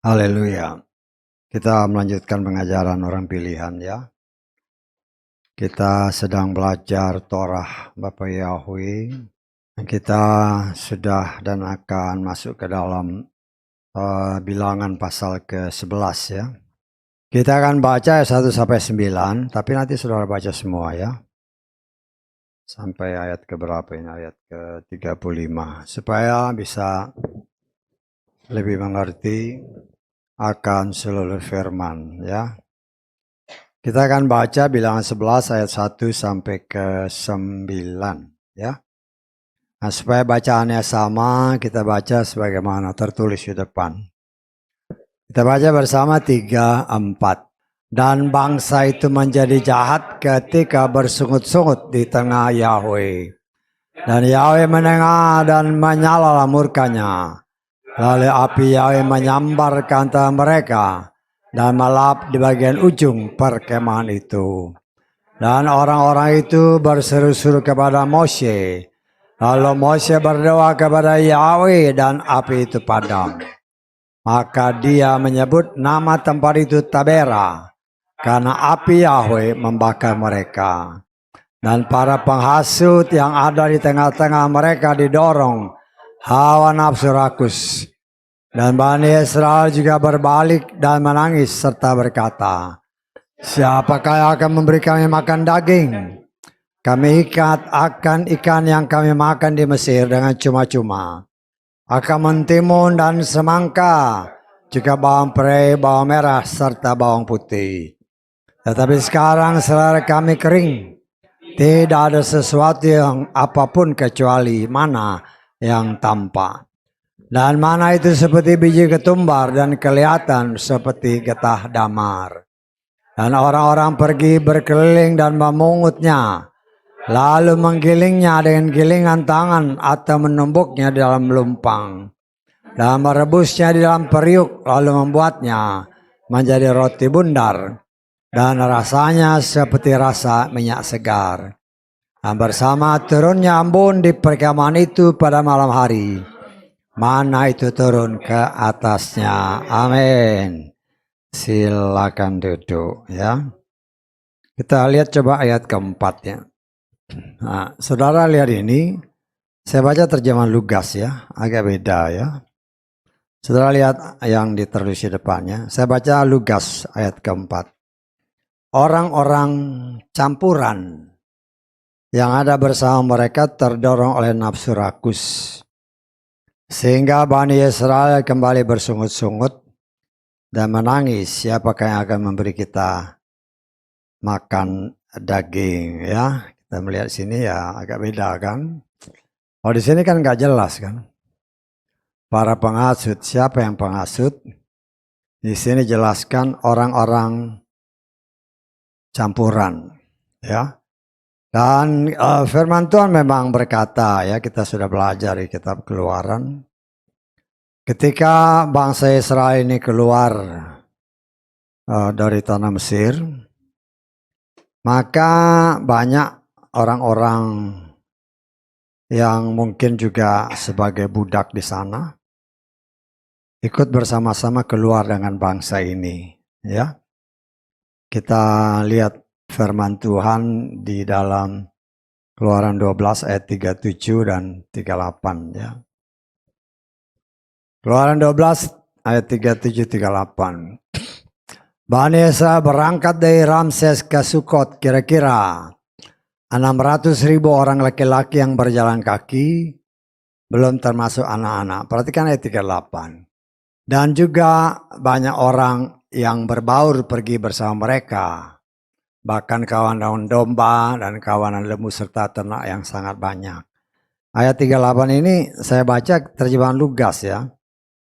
Haleluya. Kita melanjutkan pengajaran orang pilihan ya. Kita sedang belajar Torah Bapa Yahweh. Kita sudah dan akan masuk ke dalam bilangan pasal ke-11 ya. Kita akan baca 1 sampai 9, tapi nanti saudara baca semua ya. Sampai ayat keberapa ini? Ayat ke-35. Supaya bisa lebih mengerti akan seluruh firman ya. Kita akan baca bilangan 11 ayat 1 sampai ke 9 ya. Nah, supaya bacaannya sama, kita baca sebagaimana tertulis di depan. Kita baca bersama 3, 4. Dan bangsa itu menjadi jahat ketika bersungut-sungut di tengah Yahweh. Dan Yahweh mendengar dan menyala murkanya. Lalu api Yahweh menyambar ke antara mereka dan melap di bagian ujung perkemahan itu. Dan orang-orang itu berseru-seru kepada Mose. Lalu Mose berdoa kepada Yahweh dan api itu padam. Maka dia menyebut nama tempat itu Tabera, karena api Yahweh membakar mereka. Dan para penghasut yang ada di tengah-tengah mereka didorong hawa nafsu rakus. Dan Bani Israel juga berbalik dan menangis serta berkata, siapakah yang akan memberi kami makan daging? Kami ikat akan ikan yang kami makan di Mesir dengan cuma-cuma. Akan mentimun dan semangka, juga bawang putih, bawang merah, serta bawang putih. Tetapi sekarang selera kami kering. Tidak ada sesuatu yang apapun kecuali mana yang tampak. Dan mana itu seperti biji ketumbar dan kelihatan seperti getah damar. Dan orang-orang pergi berkeliling dan memungutnya, lalu menggilingnya dengan gilingan tangan atau menumbuknya di dalam lumpang. Dan merebusnya di dalam periuk, lalu membuatnya menjadi roti bundar. Dan rasanya seperti rasa minyak segar. Dan bersama turunnya embun di perkemahan itu pada malam hari. Mana itu turun ke atasnya. Amin. Silakan duduk ya. Kita lihat coba ayat keempat ya. Nah, saudara lihat ini. Saya baca terjemahan Lugas ya. Agak beda ya. Saudara lihat yang ditulis di depannya. Saya baca Lugas ayat keempat. Orang-orang campuran yang ada bersama mereka terdorong oleh nafsu rakus. Sehingga Bani Israel kembali bersungut-sungut dan menangis, siapakah yang akan memberi kita makan daging ya. Kita melihat sini ya agak beda kan. Oh di sini kan nggak jelas kan. Para penghasut, siapa yang penghasut? Di sini jelaskan orang-orang campuran ya. Dan firman Tuhan memang berkata ya, kita sudah belajar di kitab Keluaran. Ketika bangsa Israel ini keluar dari tanah Mesir, maka banyak orang-orang yang mungkin juga sebagai budak di sana ikut bersama-sama keluar dengan bangsa ini ya. Kita lihat firman Tuhan di dalam Keluaran 12 ayat 37 dan 38 ya. Keluaran 12 ayat 37 38. Bani Israel berangkat dari Ramses ke Sukot, kira-kira 600.000 orang laki-laki yang berjalan kaki, belum termasuk anak-anak. Perhatikan ayat 38. Dan juga banyak orang yang berbaur pergi bersama mereka. Bahkan kawanan domba dan kawanan lembu serta ternak yang sangat banyak. Ayat 38 ini saya baca terjemahan Lugas ya.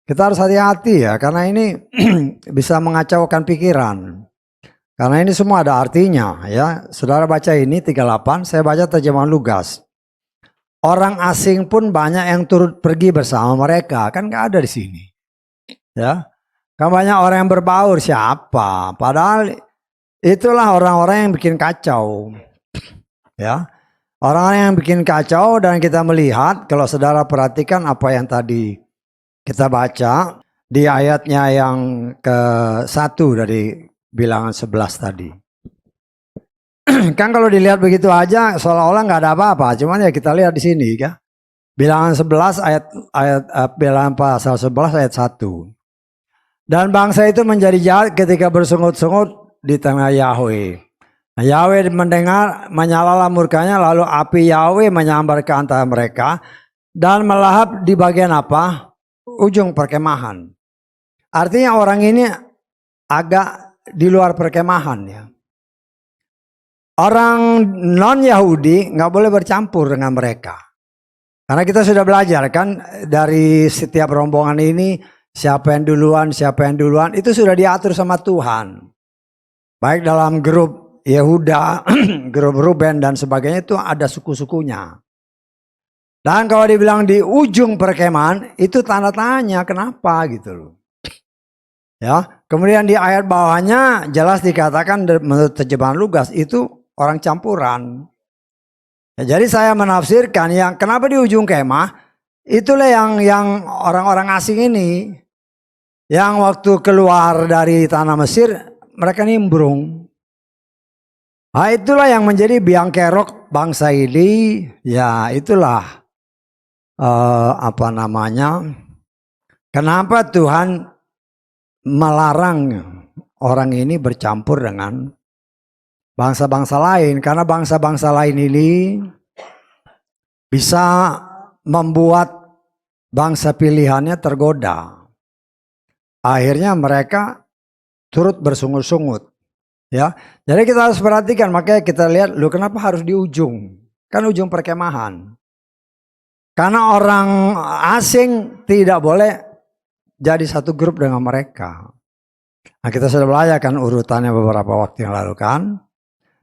Kita harus hati-hati ya, karena ini bisa mengacaukan pikiran. Karena ini semua ada artinya ya. Saudara baca ini 38, saya baca terjemahan Lugas. Orang asing pun banyak yang turut pergi bersama mereka, kan gak ada di sini. Ya, kan banyak orang yang berbaur, siapa? Padahal itulah orang-orang yang bikin kacau. Ya, Orang-orang yang bikin kacau, dan kita melihat, kalau saudara perhatikan apa yang tadi kita baca di ayatnya yang ke-1 dari bilangan 11 tadi. Kan kalau dilihat begitu aja seolah-olah nggak ada apa-apa, cuman ya kita lihat di sini ya. Bilangan 11 bilangan pasal 11 ayat 1. Dan bangsa itu menjadi jahat ketika bersungut-sungut di tengah Yahweh. Nah, Yahweh mendengar, menyalalah murkanya, lalu api Yahweh menyambar ke antara mereka dan melahap di bagian apa? Ujung perkemahan. Artinya orang ini agak di luar perkemahan ya. Orang non-Yahudi nggak boleh bercampur dengan mereka. Karena kita sudah belajar kan dari setiap rombongan ini, siapa yang duluan, itu sudah diatur sama Tuhan. Baik dalam grup Yehuda, grup Ruben dan sebagainya itu ada suku-sukunya. Dan kalau dibilang di ujung perkemahan itu tanda tanya kenapa gitu loh. Ya, kemudian di ayat bawahnya jelas dikatakan menurut terjemahan Lukas itu orang campuran. Ya, jadi saya menafsirkan yang kenapa di ujung kemah itulah yang orang-orang asing ini yang waktu keluar dari tanah Mesir mereka nimbrung. Nah, itulah yang menjadi biang kerok bangsa ini. Ya itulah kenapa Tuhan melarang orang ini bercampur dengan bangsa-bangsa lain, karena bangsa-bangsa lain ini bisa membuat bangsa pilihannya tergoda. Akhirnya mereka turut bersungut-sungut. Ya, jadi kita harus perhatikan, makanya kita lihat, lu kenapa harus di ujung? Kan ujung perkemahan. Karena orang asing tidak boleh jadi satu grup dengan mereka. Nah, kita sudah belajar kan urutannya beberapa waktu yang lalu kan.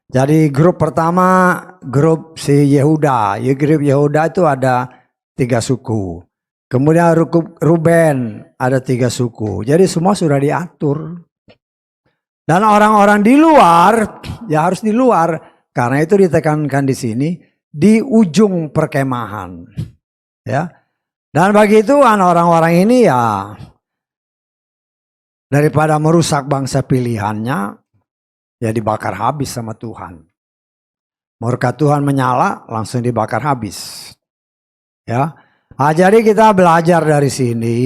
Jadi grup pertama, grup si Yehuda. Grup Yehuda itu ada 3 suku. Kemudian Ruben ada 3 suku. Jadi semua sudah diatur. Dan orang-orang di luar, ya harus di luar. Karena itu ditekankan di sini, di ujung perkemahan. Ya. Dan bagi Tuhan orang-orang ini ya daripada merusak bangsa pilihannya, ya dibakar habis sama Tuhan. Murka Tuhan menyala, langsung dibakar habis. Ya. Nah, jadi kita belajar dari sini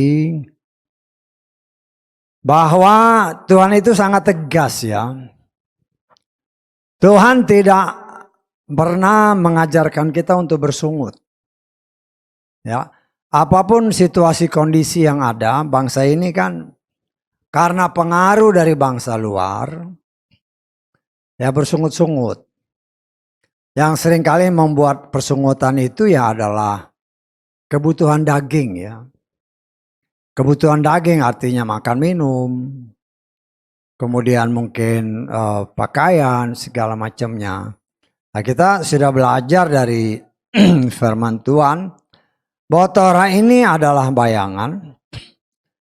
bahwa Tuhan itu sangat tegas ya. Tuhan tidak pernah mengajarkan kita untuk bersungut. Ya, apapun situasi kondisi yang ada, bangsa ini kan karena pengaruh dari bangsa luar, ya bersungut-sungut. Yang seringkali membuat persungutan itu ya adalah kebutuhan daging ya. Kebutuhan daging artinya makan minum, kemudian mungkin pakaian segala macamnya. Nah, kita sudah belajar dari firman Tuhan bahwa Torah ini adalah bayangan,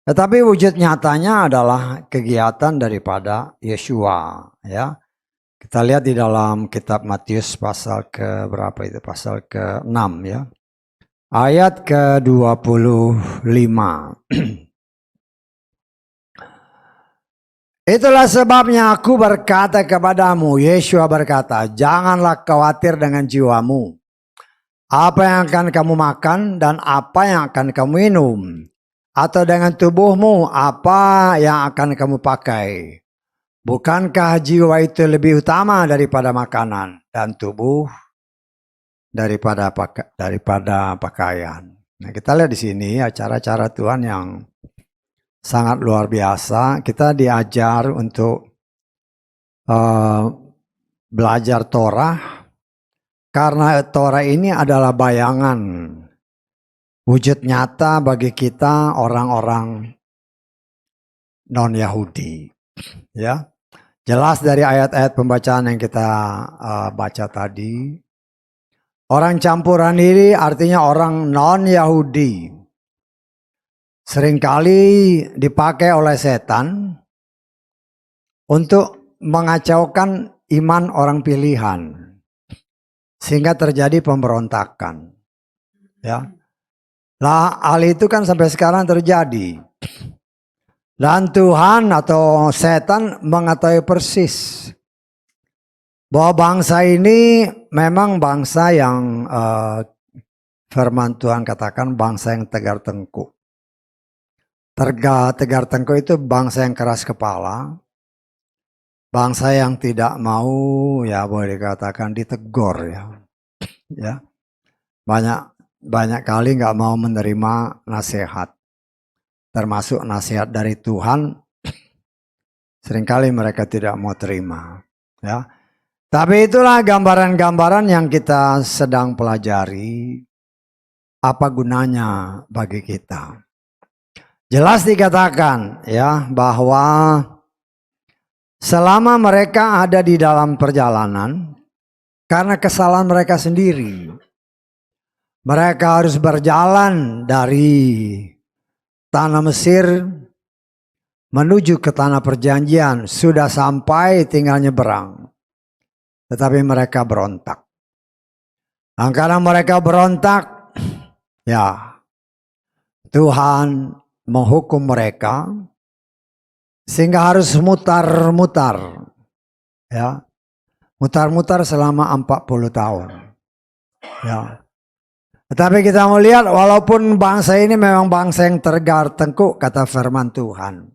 tetapi wujud nyatanya adalah kegiatan daripada Yeshua. Ya, kita lihat di dalam kitab Matius pasal ke berapa itu? Pasal ke-6 ya. Ayat ke-25. Itulah sebabnya aku berkata kepadamu, Yeshua berkata, janganlah khawatir dengan jiwamu. Apa yang akan kamu makan dan apa yang akan kamu minum. Atau dengan tubuhmu apa yang akan kamu pakai. Bukankah jiwa itu lebih utama daripada makanan dan tubuh daripada pakaian. Nah, kita lihat di sini cara-cara Tuhan yang sangat luar biasa. Kita diajar untuk belajar Torah karena Torah ini adalah bayangan wujud nyata bagi kita orang-orang non-Yahudi. Ya, jelas dari ayat-ayat pembacaan yang kita baca tadi. Orang campuran ini artinya orang non-Yahudi. Seringkali dipakai oleh setan untuk mengacaukan iman orang pilihan. sehingga terjadi pemberontakan. Ya. Lah, hal itu kan sampai sekarang terjadi. Dan Tuhan atau setan mengetahui persis bahwa bangsa ini memang bangsa yang firman Tuhan katakan bangsa yang tegar tengkuk. Tegar tengkuk itu bangsa yang keras kepala, bangsa yang tidak mau, ya boleh dikatakan ditegur, ya. Banyak kali nggak mau menerima nasihat, termasuk nasihat dari Tuhan. Seringkali mereka tidak mau terima, ya. Tapi itulah gambaran-gambaran yang kita sedang pelajari. Apa gunanya bagi kita? Jelas dikatakan ya bahwa selama mereka ada di dalam perjalanan, karena kesalahan mereka sendiri, mereka harus berjalan dari tanah Mesir menuju ke tanah perjanjian. Sudah sampai tinggal nyeberang, tetapi mereka berontak. Dan karena mereka berontak, ya Tuhan menghukum mereka sehingga harus mutar-mutar, ya, mutar-mutar selama 40 tahun, ya. Tetapi kita mau lihat walaupun bangsa ini memang bangsa yang tegar tengkuk kata firman Tuhan,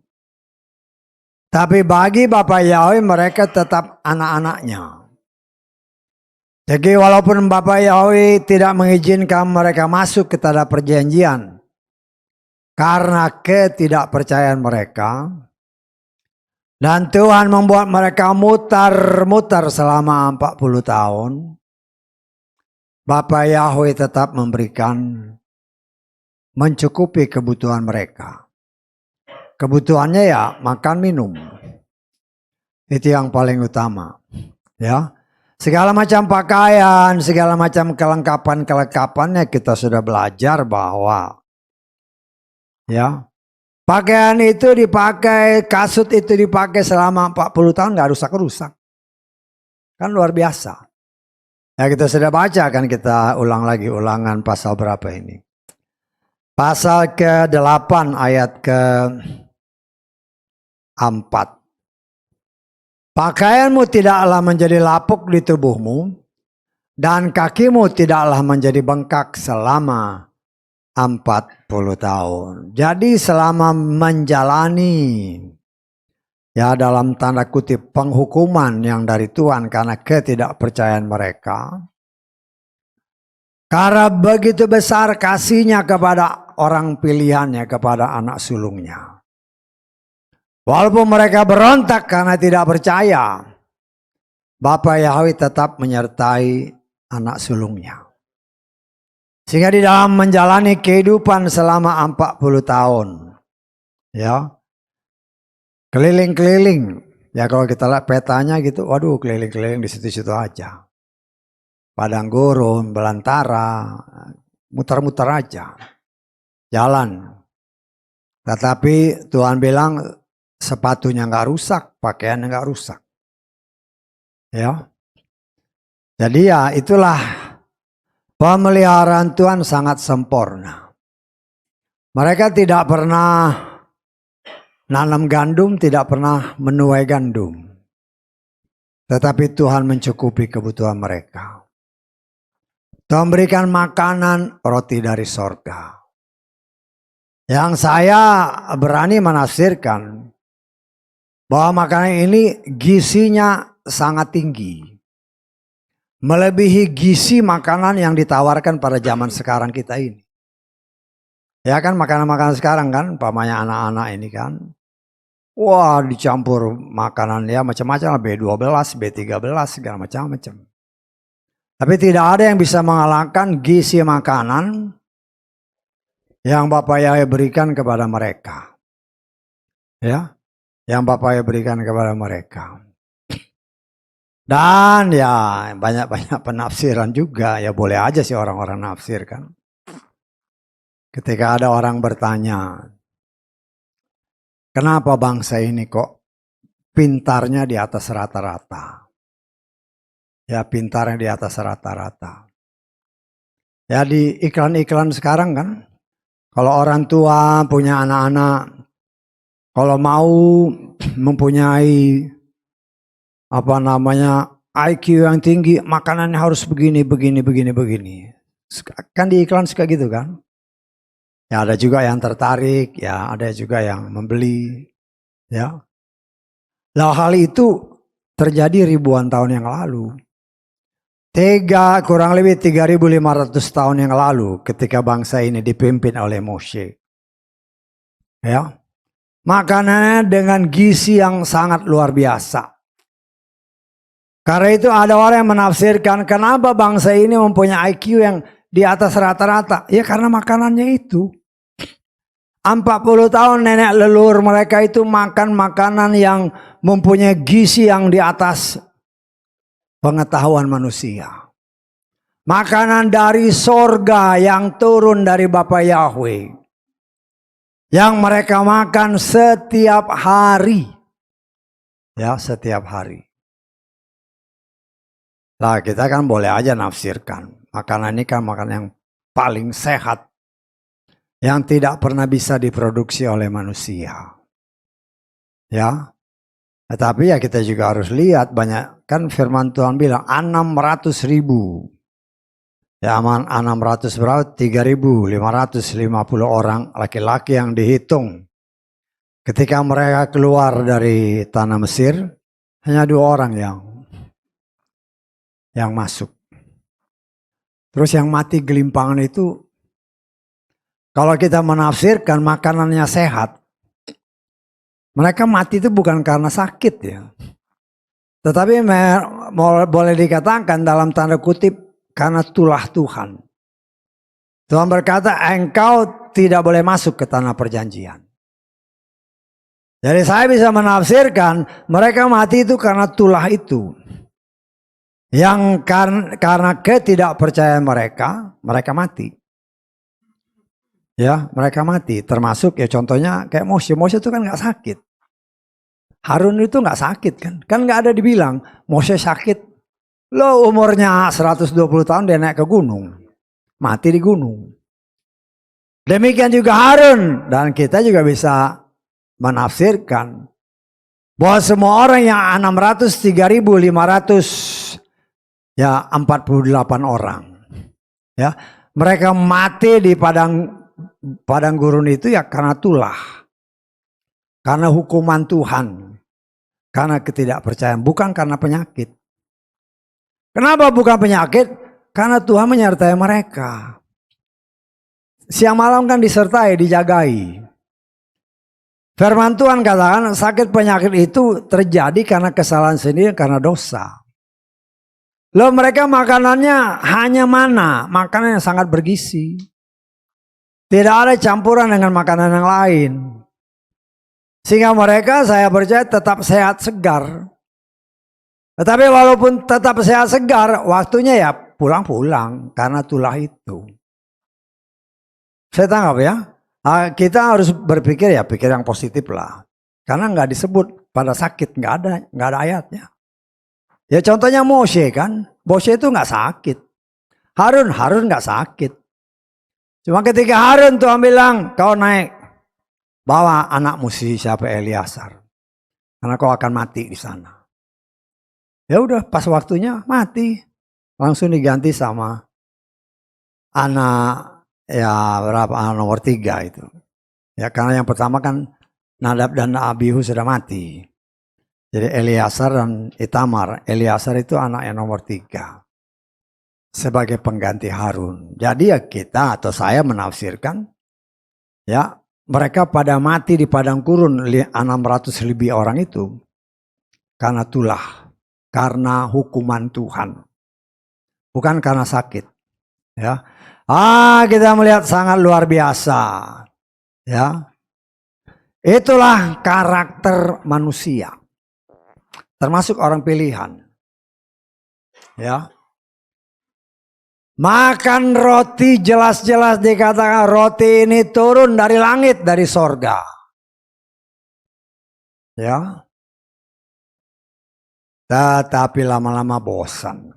tapi bagi Bapak Yahweh mereka tetap anak-anaknya. Jadi walaupun Bapak Yahweh tidak mengizinkan mereka masuk ke tanah perjanjian karena ketidakpercayaan mereka, dan Tuhan membuat mereka mutar-mutar selama 40 tahun, Bapak Yahweh tetap memberikan, mencukupi kebutuhan mereka. Kebutuhannya ya makan minum. Itu yang paling utama, ya. Segala macam pakaian, segala macam kelengkapan-kelengkapannya kita sudah belajar bahwa, ya, pakaian itu dipakai, kasut itu dipakai selama 40 tahun gak rusak-rusak. Kan luar biasa. Ya kita sudah baca kan, kita ulang lagi, ulangan pasal berapa ini? Pasal ke-8 ayat ke-4. Pakaianmu tidaklah menjadi lapuk di tubuhmu, dan kakimu tidaklah menjadi bengkak selama 40 tahun. Jadi selama menjalani, ya dalam tanda kutip penghukuman yang dari Tuhan karena ketidakpercayaan mereka, karena begitu besar kasihnya kepada orang pilihannya, kepada anak sulungnya. Walaupun mereka berontak karena tidak percaya, Bapak Yahweh tetap menyertai anak sulungnya. Sehingga di dalam menjalani kehidupan selama 40 tahun, ya, keliling-keliling, ya kalau kita lihat petanya gitu, waduh keliling-keliling di situ-situ aja. Padang gurun, belantara, muter-muter aja, jalan. Tetapi Tuhan bilang sepatunya nggak rusak, pakaiannya nggak rusak. Ya, jadi ya itulah pemeliharaan Tuhan sangat sempurna. Mereka tidak pernah nanam gandum, tidak pernah menuai gandum. Tetapi Tuhan mencukupi kebutuhan mereka. Tuhan memberikan makanan roti dari sorga. Yang saya berani menafsirkan bahwa makanan ini gizinya sangat tinggi. Melebihi gizi makanan yang ditawarkan pada zaman sekarang kita ini. Ya kan makanan-makanan sekarang kan, umpamanya anak-anak ini kan, wah dicampur makanan ya macam-macam, B12, B13 segala macam-macam. Tapi tidak ada yang bisa mengalahkan gizi makanan yang Bapak Yahweh berikan kepada mereka. Ya, yang Bapak Yahweh berikan kepada mereka. Dan ya banyak-banyak penafsiran juga, ya boleh aja sih orang-orang nafsirkan. Ketika ada orang bertanya, kenapa bangsa ini kok pintarnya di atas rata-rata? Ya, pintar yang di atas rata-rata. Ya, di iklan-iklan sekarang kan, kalau orang tua punya anak-anak, kalau mau mempunyai IQ yang tinggi, makanannya harus begini, begini, begini, begini. Kan di iklan suka gitu kan? Ya, ada juga yang tertarik, ya ada juga yang membeli, ya. Lah hal itu terjadi ribuan tahun yang lalu. Kurang lebih 3.500 tahun yang lalu ketika bangsa ini dipimpin oleh Moshe. Ya. Makanannya dengan gizi yang sangat luar biasa. Karena itu ada orang yang menafsirkan kenapa bangsa ini mempunyai IQ yang di atas rata-rata. Ya karena makanannya itu. 40 tahun nenek leluhur mereka itu makan makanan yang mempunyai gizi yang di atas pengetahuan manusia. Makanan dari sorga yang turun dari Bapa Yahweh. Yang mereka makan setiap hari. Ya, setiap hari. Nah, kita kan boleh aja nafsirkan. Makanan ini kan makanan yang paling sehat. Yang tidak pernah bisa diproduksi oleh manusia. Ya. Tetapi ya kita juga harus lihat banyak. Kan firman Tuhan bilang 600.000. Ya aman 600 berapa? 3.550 orang laki-laki yang dihitung. Ketika mereka keluar dari tanah Mesir, hanya 2 orang yang masuk. Terus yang mati gelimpangan itu, kalau kita menafsirkan makanannya sehat, mereka mati itu bukan karena sakit ya. Tetapi boleh dikatakan dalam tanda kutip, karena tulah Tuhan. Tuhan berkata, engkau tidak boleh masuk ke tanah perjanjian. Jadi saya bisa menafsirkan mereka mati itu karena tulah itu. Yang karena ketidakpercayaan mereka mati. Ya, mereka mati. Termasuk ya contohnya kayak Moshe. Moshe itu kan gak sakit. Harun itu gak sakit kan. Kan gak ada dibilang Moshe sakit. Lo umurnya 120 tahun dia naik ke gunung. Mati di gunung. Demikian juga Harun. Dan kita juga bisa menafsirkan bahwa semua orang yang 3.500 ya 48 orang. Ya, mereka mati di padang gurun itu ya karena tulah. Karena hukuman Tuhan. Karena ketidakpercayaan, bukan karena penyakit. Kenapa bukan penyakit? Karena Tuhan menyertai mereka. Siang malam kan disertai, dijagai. Firman Tuhan katakan sakit penyakit itu terjadi karena kesalahan sendiri, karena dosa. Loh mereka makanannya hanya mana? Makanan yang sangat bergizi. Tidak ada campuran dengan makanan yang lain. Sehingga mereka saya percaya tetap sehat segar. Tetapi walaupun tetap sehat segar, waktunya ya pulang-pulang karena tulah itu. Saya tangkap ya. Kita harus berpikir ya pikir yang positif lah. Karena nggak disebut pada sakit, nggak ada ayatnya. Ya contohnya Moshe kan, Moshe itu nggak sakit. Harun nggak sakit. Cuma ketika Harun Tuhan bilang kau naik bawa anakmu siapa Eliasar, karena kau akan mati di sana. Ya udah pas waktunya mati, langsung diganti sama anak ya berapa anak nomor 3 itu. Ya karena yang pertama kan Nadab dan Abihu sudah mati. Jadi Eliasar dan Itamar. Eliasar itu anak yang nomor 3. Sebagai pengganti Harun. Jadi ya kita atau saya menafsirkan. Ya mereka pada mati di padang gurun 600 lebih orang itu. Karena tulah. Karena hukuman Tuhan. Bukan karena sakit. Ya. Kita melihat sangat luar biasa. Ya. Itulah karakter manusia. Termasuk orang pilihan. Ya. Makan roti jelas-jelas dikatakan roti ini turun dari langit, dari sorga. Ya. Tetapi lama-lama bosan.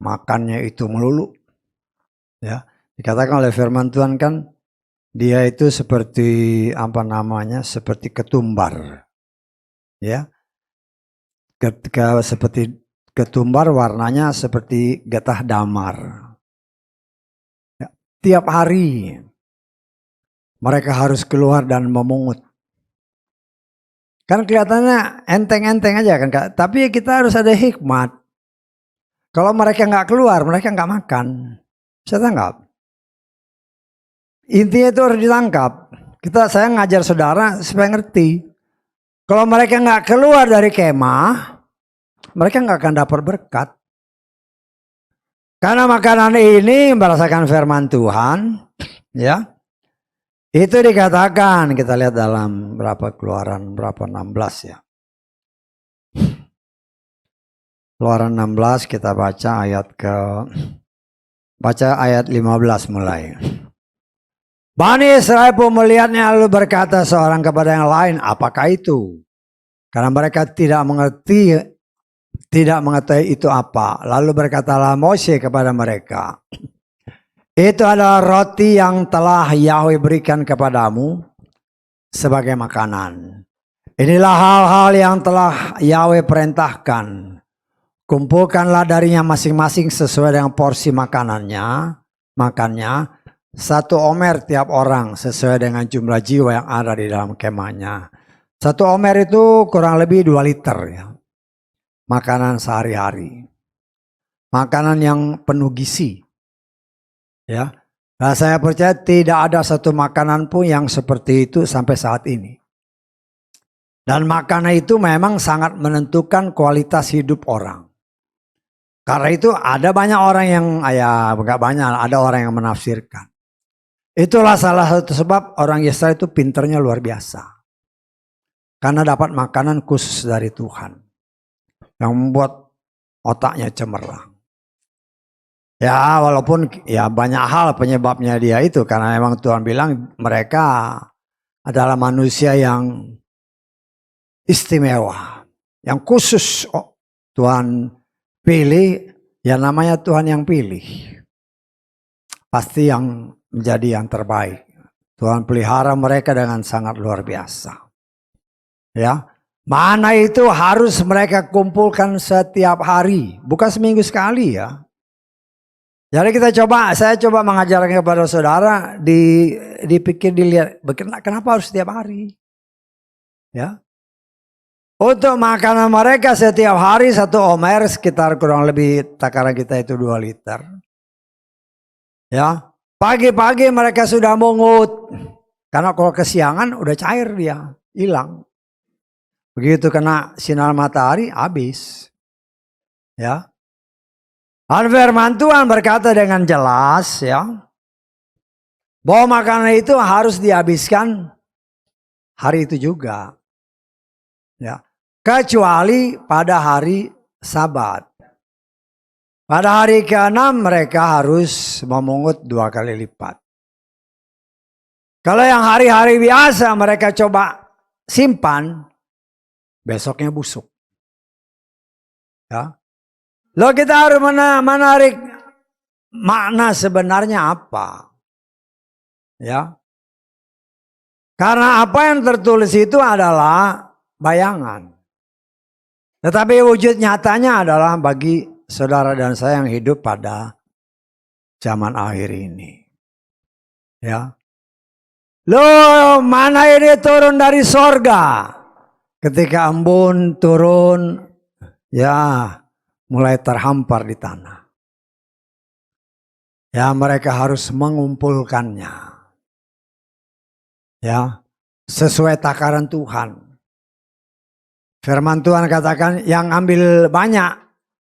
makannya itu melulu. Ya, dikatakan oleh firman Tuhan kan dia itu seperti seperti ketumbar. Ya. Ketika seperti ketumbar warnanya seperti getah damar. Ya, tiap hari mereka harus keluar dan memungut. Kan kelihatannya enteng-enteng aja kan Kak. Tapi kita harus ada hikmat. Kalau mereka nggak keluar, mereka nggak makan. Saya tangkap. Intinya itu harus ditangkap. Saya ngajar saudara supaya ngerti. Kalau mereka nggak keluar dari kemah, mereka nggak akan dapat berkat. Karena makanan ini berdasarkan firman Tuhan, ya. Itu dikatakan, kita lihat dalam Keluaran 16 ya. Keluaran 16 kita baca ayat 15 mulai. Bani Israel pun melihatnya lalu berkata seorang kepada yang lain, apakah itu? Karena mereka tidak mengetahui itu apa. Lalu berkatalah Mose kepada mereka, itu adalah roti yang telah Yahweh berikan kepadamu sebagai makanan. Inilah hal-hal yang telah Yahweh perintahkan. Kumpulkanlah darinya masing-masing sesuai dengan porsi makannya, 1 omer tiap orang sesuai dengan jumlah jiwa yang ada di dalam kemahnya. 1 omer itu kurang lebih 2 liter ya. Makanan sehari-hari. Makanan yang penuh gizi. Ya. Nah, saya percaya tidak ada satu makanan pun yang seperti itu sampai saat ini. Dan makanan itu memang sangat menentukan kualitas hidup orang. Karena itu ada banyak orang yang, ada orang yang menafsirkan. Itulah salah satu sebab orang Israel itu pinternya luar biasa. Karena dapat makanan khusus dari Tuhan. Yang membuat otaknya cemerlang. Ya walaupun ya banyak hal penyebabnya dia itu. Karena memang Tuhan bilang mereka adalah manusia yang istimewa. Yang khusus Tuhan pilih, ya namanya Tuhan yang pilih. Pasti yang menjadi yang terbaik. Tuhan pelihara mereka dengan sangat luar biasa. Ya, mana itu harus mereka kumpulkan setiap hari, bukan seminggu sekali ya. Jadi saya coba mengajarkan kepada saudara, dipikir dilihat, kenapa harus setiap hari? Ya. Untuk makanan mereka setiap hari 1 omer sekitar kurang lebih takaran kita itu 2 liter. Ya, pagi-pagi mereka sudah mungut. Karena kalau kesiangan udah cair dia, hilang. Begitu kena sinar matahari habis. Ya. Dan firman Tuhan berkata dengan jelas ya, bahwa makanan itu harus dihabiskan hari itu juga. Ya. Kecuali pada hari Sabat. Pada hari ke-6 mereka harus memungut 2 kali lipat. Kalau yang hari-hari biasa mereka coba simpan, besoknya busuk. Ya. Lalu kita harus menarik makna sebenarnya apa? Ya. Karena apa yang tertulis itu adalah bayangan. Tetapi wujud nyatanya adalah bagi saudara dan saya yang hidup pada zaman akhir ini. Ya. Loh, mana ini turun dari sorga? Ketika embun turun, ya mulai terhampar di tanah. Ya mereka harus mengumpulkannya. Ya, sesuai takaran Tuhan. Firman Tuhan katakan yang ambil banyak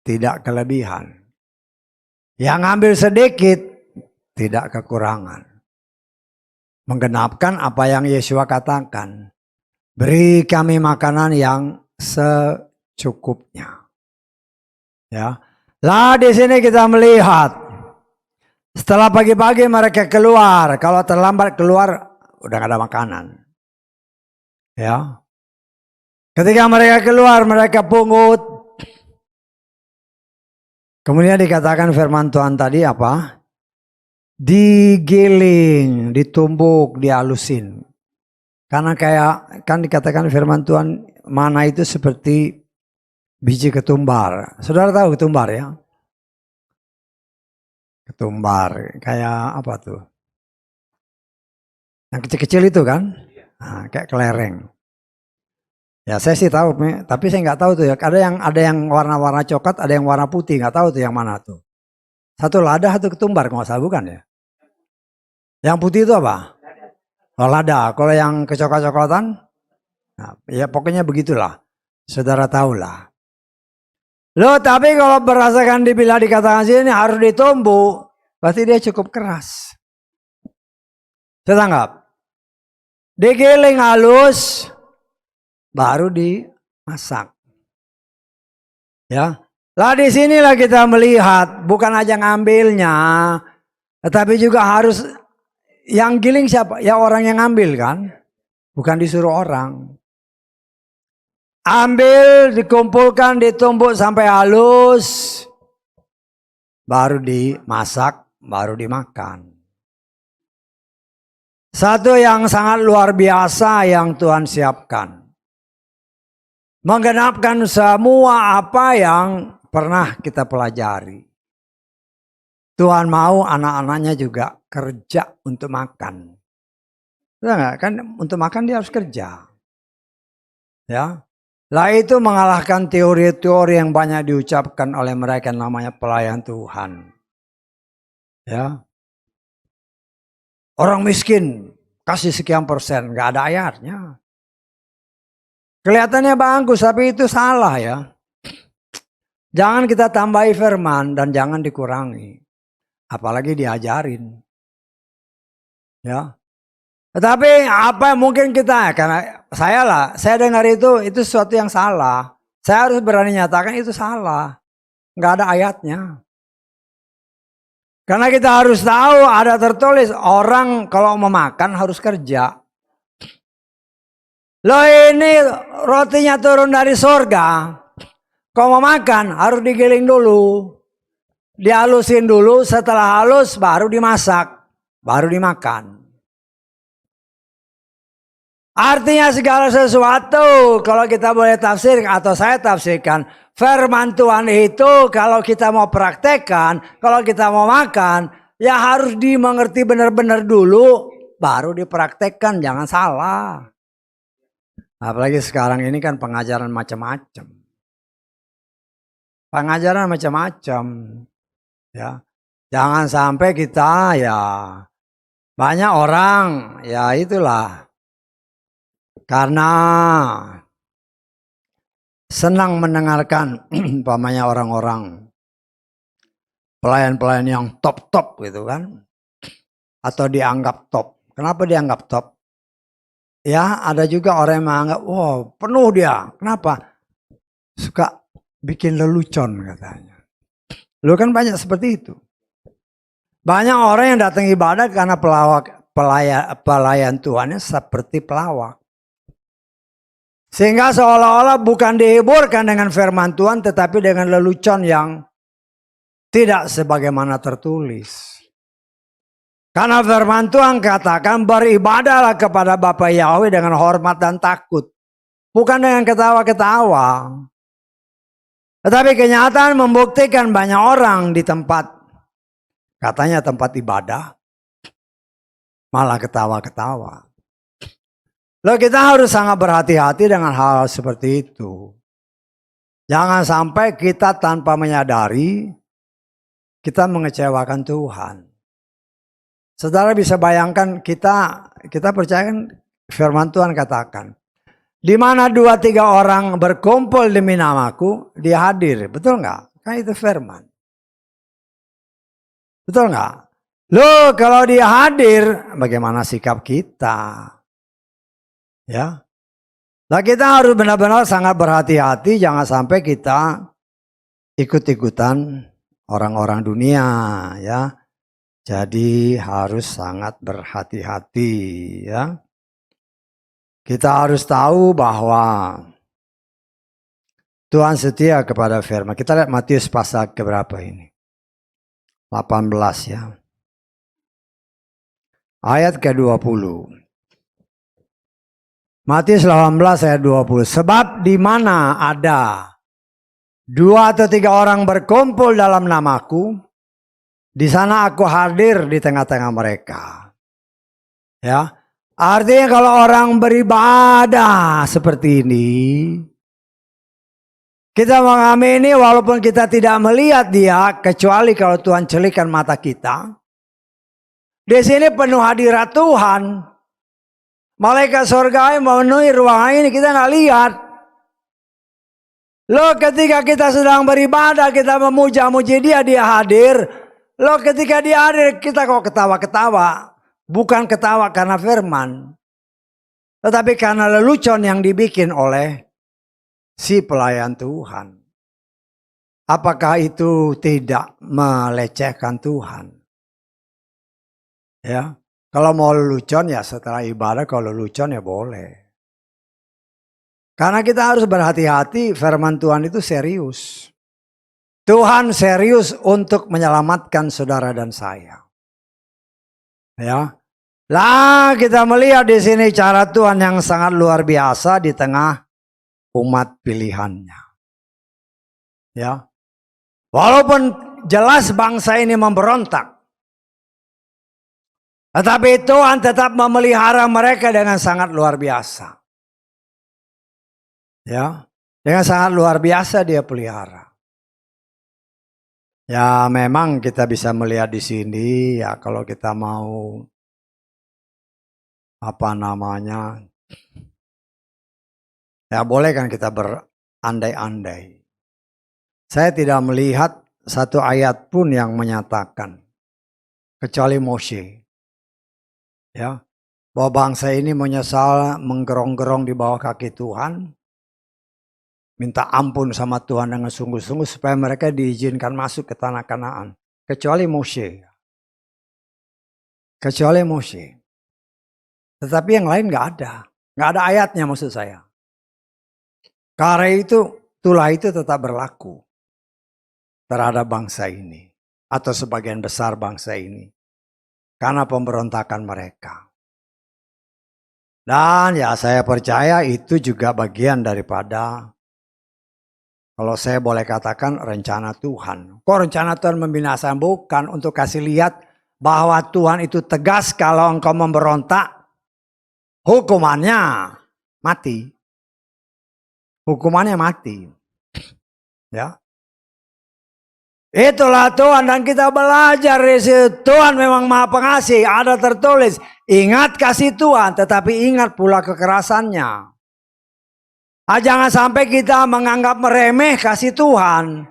tidak kelebihan. Yang ambil sedikit tidak kekurangan. Menggenapkan apa yang Yesus katakan. Beri kami makanan yang secukupnya. Ya. Lah di sini kita melihat setelah pagi-pagi mereka keluar, kalau terlambat keluar udah gak ada makanan. Ya. Ketika mereka keluar, mereka pungut. Kemudian dikatakan firman Tuhan tadi apa? Digiling, ditumbuk, dihalusin. Karena kayak kan dikatakan firman Tuhan, mana itu seperti biji ketumbar. Saudara tahu ketumbar ya? Ketumbar, kayak apa tuh? Yang kecil-kecil itu kan? Nah, kayak kelereng. Ya saya sih tahu, tapi saya nggak tahu tuh ya. Ada yang warna-warna coklat, ada yang warna putih, nggak tahu tuh yang mana tuh. Satu lada, satu ketumbar, kalau nggak salah bukan ya? Yang putih itu apa? Oh, lada. Kalau yang kecoklat-coklatan, nah, ya pokoknya begitulah. Saudara tahulah. Loh, tapi kalau berdasarkan dibilang dikatakan sini harus ditumbuk, berarti dia cukup keras. Saya tanggap. Digiling halus, baru dimasak. Ya. Lah di sinilah kita melihat, bukan aja ngambilnya, tetapi juga harus yang giling siapa? Ya orang yang ngambil kan, bukan disuruh orang. Ambil, dikumpulkan, ditumbuk sampai halus, baru dimasak, baru dimakan. Satu yang sangat luar biasa yang Tuhan siapkan. Menggenapkan semua apa yang pernah kita pelajari. Tuhan mau anak-anaknya juga kerja untuk makan. Enggak, kan untuk makan dia harus kerja. Ya. Lah itu mengalahkan teori-teori yang banyak diucapkan oleh mereka yang namanya pelayan Tuhan. Ya. Orang miskin kasih sekian persen, nggak ada ayatnya. Kelihatannya bagus, tapi itu salah ya. Jangan kita tambahi firman dan jangan dikurangi. Apalagi diajarin. Ya. Tetapi apa mungkin kita, karena saya dengar itu sesuatu yang salah. Saya harus berani nyatakan itu salah. Nggak ada ayatnya. Karena kita harus tahu ada tertulis orang kalau mau makan harus kerja. Loh ini rotinya turun dari sorga. Kalau mau makan harus digiling dulu. Dihalusin dulu, setelah halus baru dimasak. Baru dimakan. Artinya segala sesuatu kalau kita boleh tafsir atau saya tafsirkan. Firman Tuhan itu kalau kita mau praktekkan, kalau kita mau makan. Ya harus dimengerti benar-benar dulu. Baru dipraktekkan, jangan salah. Apalagi sekarang ini kan pengajaran macam-macam. Pengajaran macam-macam. Ya. Jangan sampai kita ya banyak orang ya itulah karena senang mendengarkan umpamanya orang-orang pelayan-pelayan yang top-top gitu kan atau dianggap top. Kenapa dianggap top? Ya ada juga orang yang menganggap, wow penuh dia. Kenapa? Suka bikin lelucon katanya. Lu kan banyak seperti itu. Banyak orang yang datang ibadah karena pelayan Tuhannya seperti pelawak. Sehingga seolah-olah bukan dihiburkan dengan firman Tuhan tetapi dengan lelucon yang tidak sebagaimana tertulis. Karena firman Tuhan katakan beribadahlah kepada Bapa Yahweh dengan hormat dan takut. Bukan dengan ketawa-ketawa. Tetapi kenyataan membuktikan banyak orang di tempat, katanya tempat ibadah, malah ketawa-ketawa. Loh kita harus sangat berhati-hati dengan hal seperti itu. Jangan sampai kita tanpa menyadari, kita mengecewakan Tuhan. Saudara bisa bayangkan kita percaya kan firman Tuhan katakan. Di mana 2-3 orang berkumpul demi namaku, dia hadir. Betul nggak? Kan itu firman. Betul nggak? Loh kalau dia hadir, bagaimana sikap kita? Ya. Nah kita harus benar-benar sangat berhati-hati. Jangan sampai kita ikut-ikutan orang-orang dunia. Ya. Jadi harus sangat berhati-hati. Ya. Kita harus tahu bahwa Tuhan setia kepada firman. Kita lihat Matius pasal keberapa ini? 18 ya. Ayat ke-20. Matius 18 ayat 20. Sebab di mana ada 2 atau 3 orang berkumpul dalam namaku, di sana aku hadir di tengah-tengah mereka. Ya. Artinya kalau orang beribadah seperti ini, kita mengamini walaupun kita tidak melihat dia, kecuali kalau Tuhan celikkan mata kita. Di sini penuh hadirat Tuhan. Malaikat surga memenuhi ruangan ini, kita nggak lihat. Loh, ketika kita sedang beribadah, kita memuja-muji dia, dia hadir. Loh, ketika dia hadir, kita kok ketawa-ketawa. Bukan ketawa karena firman, tetapi karena lelucon yang dibikin oleh si pelayan Tuhan. Apakah itu tidak melecehkan Tuhan? Ya, kalau mau lelucon ya setelah ibadah, kalau lelucon ya boleh. Karena kita harus berhati-hati, firman Tuhan itu serius. Tuhan serius untuk menyelamatkan saudara dan saya. Ya. Lah kita melihat di sini cara Tuhan yang sangat luar biasa di tengah umat pilihannya. Ya. Walaupun jelas bangsa ini memberontak, tetapi Tuhan tetap memelihara mereka dengan sangat luar biasa. Ya, dengan sangat luar biasa dia pelihara. Ya, memang kita bisa melihat di sini ya, kalau kita mau ya boleh kan kita berandai-andai. Saya tidak melihat satu ayat pun yang menyatakan, kecuali Mose, ya, bahwa bangsa ini menyesal menggerong-gerong di bawah kaki Tuhan, minta ampun sama Tuhan dengan sungguh-sungguh supaya mereka diizinkan masuk ke tanah Kanaan. Kecuali Mose. Kecuali Mose. Tetapi yang lain nggak ada. Nggak ada ayatnya maksud saya. Karena itulah itu tetap berlaku terhadap bangsa ini. Atau sebagian besar bangsa ini. Karena pemberontakan mereka. Dan ya saya percaya itu juga bagian daripada, kalau saya boleh katakan, rencana Tuhan. Kok rencana Tuhan membinasakan? Bukan, untuk kasih lihat bahwa Tuhan itu tegas kalau engkau memberontak. Hukumannya mati. Hukumannya mati. Ya. Itulah Tuhan, dan kita belajar dari situ. Tuhan memang Maha Pengasih. Ada tertulis, ingat kasih Tuhan, tetapi ingat pula kekerasannya. Jangan sampai kita menganggap meremeh kasih Tuhan,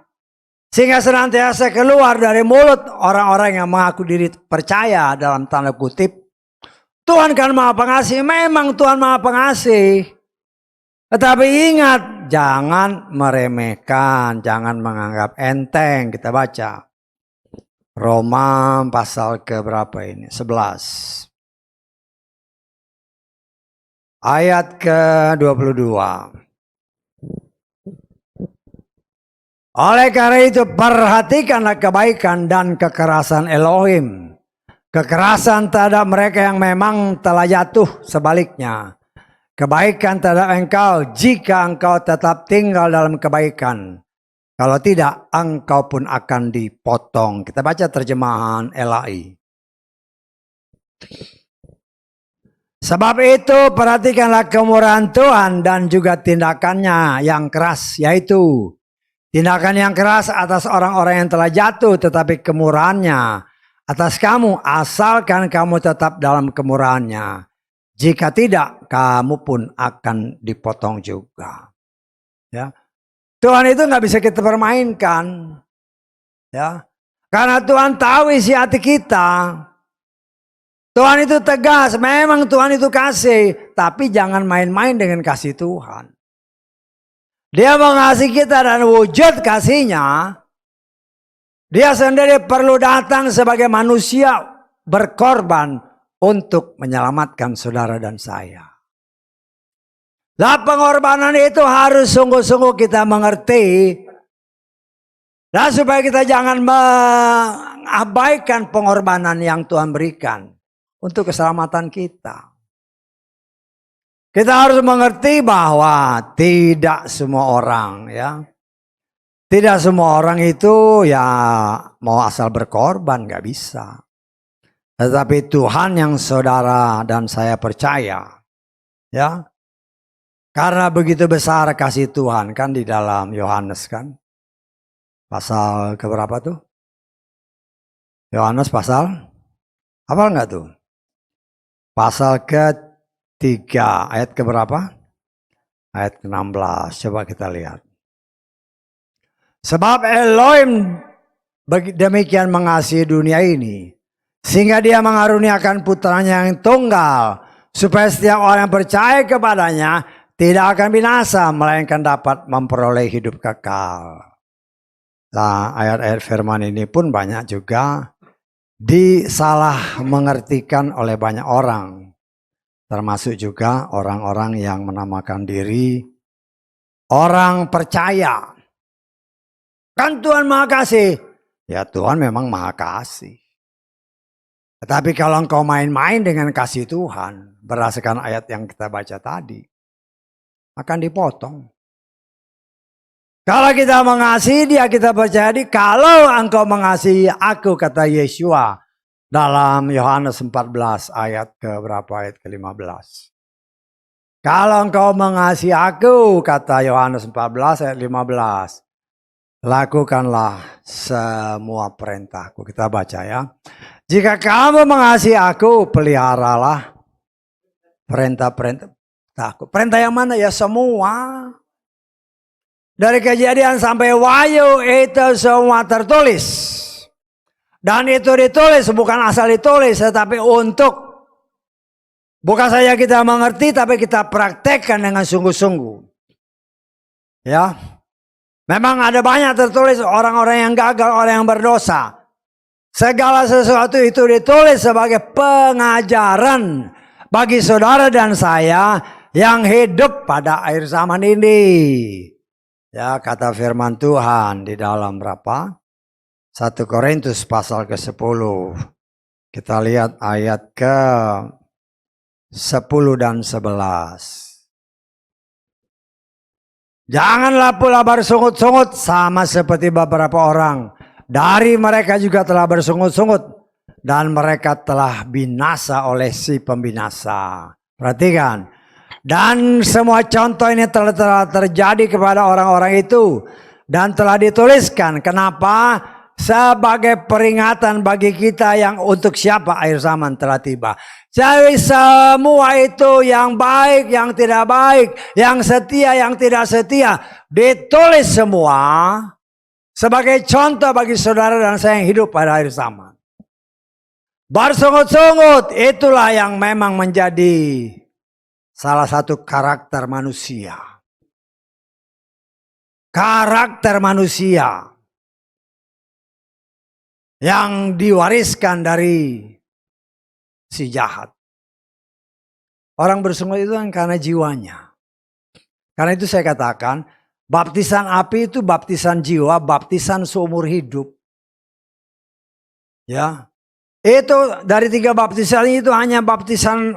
sehingga senantiasa keluar dari mulut orang-orang yang mengaku diri percaya dalam tanda kutip, Tuhan kan Maha Pengasih. Memang Tuhan Maha Pengasih. Tetapi ingat, jangan meremehkan, jangan menganggap enteng. Kita baca Roma pasal keberapa ini? 11. Ayat ke-22. Oleh karena itu perhatikanlah kebaikan dan kekerasan Elohim. Kekerasan terhadap mereka yang memang telah jatuh, sebaliknya. Kebaikan terhadap engkau jika engkau tetap tinggal dalam kebaikan. Kalau tidak, engkau pun akan dipotong. Kita baca terjemahan LAI. Sebab itu perhatikanlah kemurahan Tuhan dan juga tindakannya yang keras, yaitu tindakan yang keras atas orang-orang yang telah jatuh, tetapi kemurahannya atas kamu, asalkan kamu tetap dalam kemurahannya. Jika tidak, kamu pun akan dipotong juga. Ya, Tuhan itu nggak bisa kita permainkan. Ya, karena Tuhan tahu isi hati kita. Tuhan itu tegas, memang Tuhan itu kasih, tapi jangan main-main dengan kasih Tuhan. Dia mengasihi kita dan wujud kasihnya, dia sendiri perlu datang sebagai manusia berkorban untuk menyelamatkan saudara dan saya. Lah pengorbanan itu harus sungguh-sungguh kita mengerti. Dan supaya kita jangan mengabaikan pengorbanan yang Tuhan berikan untuk keselamatan kita. Kita harus mengerti bahwa tidak semua orang ya. Tidak semua orang itu ya mau asal berkorban, gak bisa. Tetapi Tuhan yang saudara dan saya percaya ya. Karena begitu besar kasih Tuhan kan di dalam Yohanes kan. Pasal keberapa tuh? Yohanes pasal apa enggak tuh? Pasal ke-3 ayat keberapa? Ayat ke-16. Coba kita lihat. Sebab Elohim demikian mengasihi dunia ini, sehingga dia mengaruniakan putranya yang tunggal, supaya setiap orang yang percaya kepadanya tidak akan binasa, melainkan dapat memperoleh hidup kekal. Nah, ayat-ayat firman ini pun banyak juga disalah mengertikan oleh banyak orang, termasuk juga orang-orang yang menamakan diri orang percaya. Kan Tuhan Maha Kasih. Ya Tuhan memang Maha Kasih. Tetapi kalau engkau main-main dengan kasih Tuhan, berdasarkan ayat yang kita baca tadi, akan dipotong. Kalau kita mengasihi dia, kita percaya dia. Kalau engkau mengasihi aku, kata Yesua dalam Yohanes 14 ayat ke berapa, ayat ke-15. Kalau engkau mengasihi aku, kata Yohanes 14 ayat 15. Lakukanlah semua perintahku. Kita baca ya. Jika kamu mengasihi aku, peliharalah perintah-perintahku. Perintah yang mana? Ya semua. Dari Kejadian sampai Wahyu itu semua tertulis. Dan itu ditulis bukan asal ditulis, tetapi untuk bukan saja kita mengerti, tapi kita praktekkan dengan sungguh-sungguh. Ya. Memang ada banyak tertulis orang-orang yang gagal, orang yang berdosa. Segala sesuatu itu ditulis sebagai pengajaran bagi saudara dan saya yang hidup pada akhir zaman ini. Ya, kata firman Tuhan di dalam berapa? 1 Korintus pasal ke-10. Kita lihat ayat ke-10 dan 11. Janganlah pula bersungut-sungut sama seperti beberapa orang. Dari mereka juga telah bersungut-sungut. Dan mereka telah binasa oleh si pembinasa. Perhatikan. Dan semua contoh ini telah terjadi kepada orang-orang itu. Dan telah dituliskan. Kenapa? Sebagai peringatan bagi kita yang untuk siapa akhir zaman telah tiba. Jadi semua itu yang baik, yang tidak baik, yang setia, yang tidak setia, ditulis semua sebagai contoh bagi saudara dan saya yang hidup pada akhir zaman. Bersungut-sungut itulah yang memang menjadi salah satu karakter manusia. Karakter manusia yang diwariskan dari si jahat. Orang bersungut itu kan karena jiwanya. Karena itu saya katakan, baptisan api itu baptisan jiwa, baptisan seumur hidup. Ya, itu dari 3 baptisan itu hanya baptisan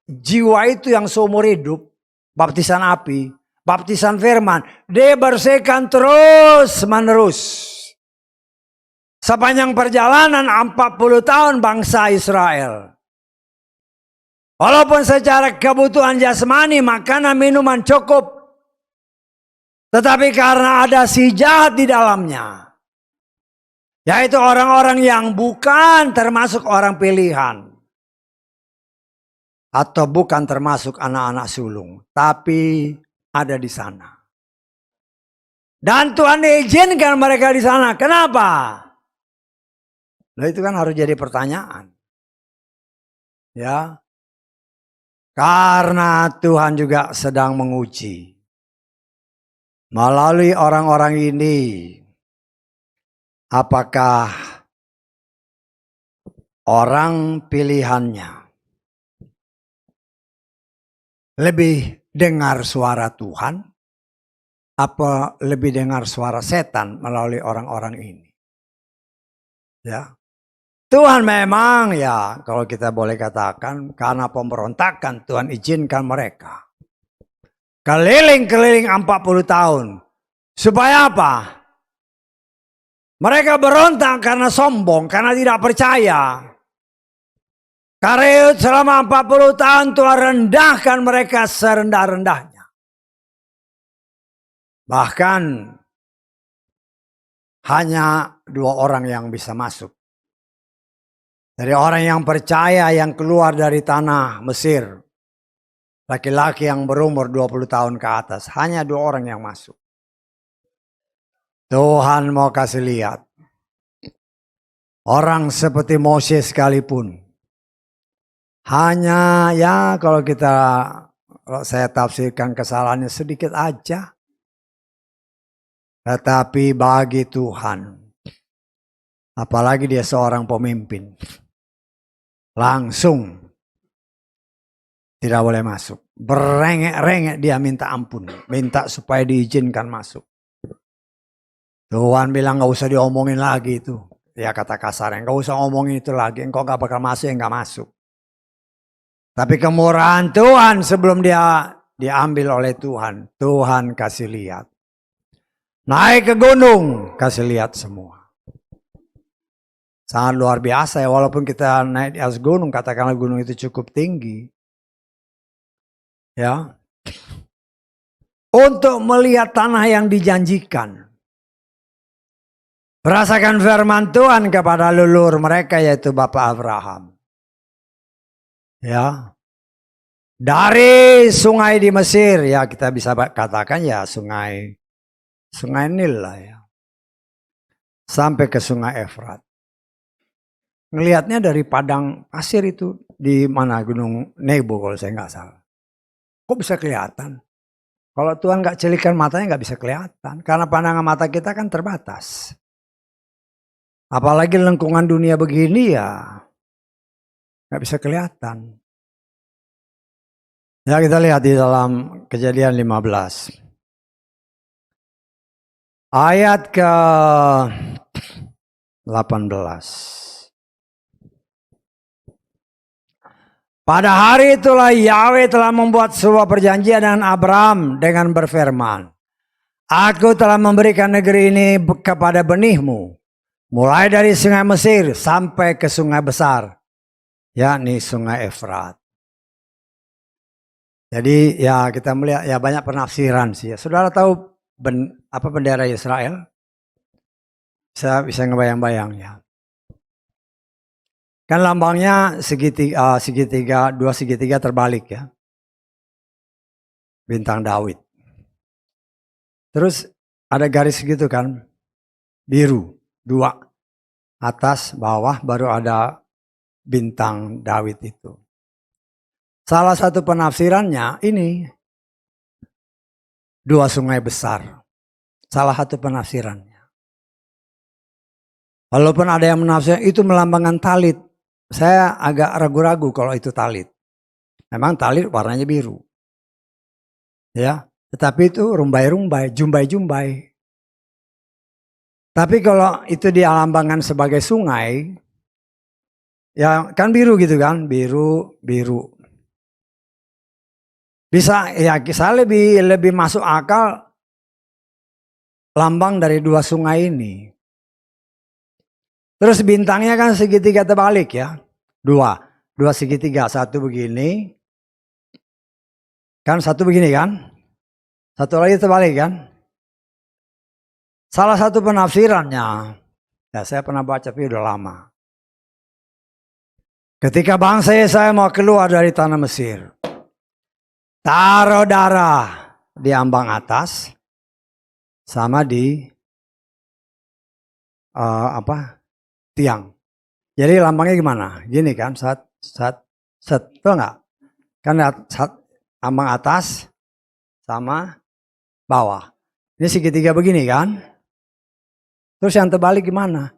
jiwa itu yang seumur hidup. Baptisan api, baptisan firman, dibersihkan terus menerus. Sepanjang perjalanan 40 tahun bangsa Israel. Walaupun secara kebutuhan jasmani, makanan, minuman cukup. Tetapi karena ada si jahat di dalamnya. Yaitu orang-orang yang bukan termasuk orang pilihan. Atau bukan termasuk anak-anak sulung. Tapi ada di sana. Dan Tuhan izinkan mereka di sana. Kenapa? Nah itu kan harus jadi pertanyaan. Ya. Karena Tuhan juga sedang menguji. Melalui orang-orang ini. Apakah orang pilihannya lebih dengar suara Tuhan, apa lebih dengar suara setan melalui orang-orang ini? Ya, Tuhan memang ya kalau kita boleh katakan karena pemberontakan Tuhan izinkan mereka keliling-keliling 40 tahun. Supaya apa? Mereka berontak karena sombong, karena tidak percaya. Karena selama 40 tahun Tuhan rendahkan mereka serendah-rendahnya. Bahkan hanya 2 orang yang bisa masuk. Dari orang yang percaya yang keluar dari tanah Mesir. Laki-laki yang berumur 20 tahun ke atas. Hanya 2 orang yang masuk. Tuhan mau kasih lihat. Orang seperti Moses sekalipun. Hanya ya kalau saya tafsirkan kesalahannya sedikit aja. Tetapi bagi Tuhan. Apalagi dia seorang pemimpin. Langsung tidak boleh masuk. Berengek-rengek dia minta ampun. Minta supaya diizinkan masuk. Tuhan bilang gak usah diomongin lagi itu. Ya kata kasarnya, gak usah ngomongin itu lagi. Engkau gak bakal masuk, gak masuk. Tapi kemurahan Tuhan sebelum dia diambil oleh Tuhan. Tuhan kasih lihat. Naik ke gunung, kasih lihat semua. Sangat luar biasa ya, walaupun kita naik di atas gunung, katakanlah gunung itu cukup tinggi. Ya. Untuk melihat tanah yang dijanjikan. Merasakan firman Tuhan kepada leluhur mereka yaitu Bapak Abraham. Ya. Dari sungai di Mesir, ya kita bisa katakan ya sungai Nil lah ya. Sampai ke sungai Efrat. Ngelihatnya dari padang pasir itu di mana Gunung Nebo kalau saya nggak salah. Kok bisa kelihatan? Kalau Tuhan nggak celikan matanya nggak bisa kelihatan. Karena pandangan mata kita kan terbatas. Apalagi lengkungan dunia begini ya nggak bisa kelihatan. Ya kita lihat di dalam Kejadian 15. Ayat ke 18. Pada hari itulah Yahweh telah membuat sebuah perjanjian dengan Abraham dengan berfirman. Aku telah memberikan negeri ini kepada benihmu. Mulai dari sungai Mesir sampai ke sungai besar. Yakni sungai Efrat. Jadi ya kita melihat ya banyak penafsiran sih. Saudara tahu apa bendera Israel? Saya bisa ngebayang-bayangnya. Kan lambangnya segitiga, 2 segitiga terbalik ya. Bintang Daud. Terus ada garis gitu kan. Biru, 2. Atas, bawah, baru ada bintang Daud itu. Salah satu penafsirannya ini. 2 sungai besar. Salah satu penafsirannya. Walaupun ada yang menafsirkan itu melambangkan talit. Saya agak ragu-ragu kalau itu talit. Memang talit warnanya biru. Ya, tetapi itu rumbai-rumbai, jumbai-jumbai. Tapi kalau itu dilambangkan sebagai sungai, ya kan biru gitu kan, biru. Bisa ya saya lebih masuk akal lambang dari 2 sungai ini. Terus bintangnya kan segitiga terbalik ya. 2 segitiga, 1 begini. Kan 1 begini kan. 1 lagi terbalik kan. Salah satu penafsirannya, ya saya pernah baca tapi udah lama. Ketika bangsa Yesaya mau keluar dari tanah Mesir. Taruh darah di ambang atas. Sama di tiang. Jadi lambangnya gimana? Gini kan, betul nggak? Kan ambang atas sama bawah. Ini segitiga begini kan? Terus yang terbalik gimana?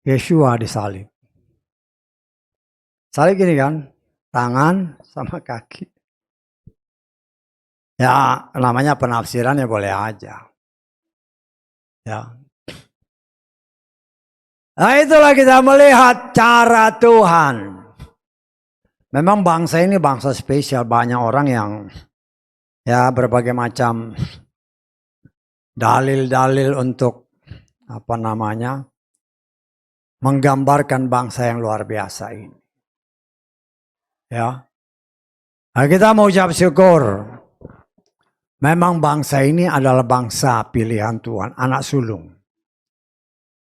Yeshua disalib. Salib gini kan? Tangan sama kaki. Ya, namanya penafsiran ya boleh aja. Ya. Nah, itulah kita melihat cara Tuhan. Memang bangsa ini bangsa spesial, banyak orang yang ya berbagai macam dalil-dalil untuk apa namanya menggambarkan bangsa yang luar biasa ini. Ya. Nah, kita mau ucap syukur. Memang bangsa ini adalah bangsa pilihan Tuhan, anak sulung.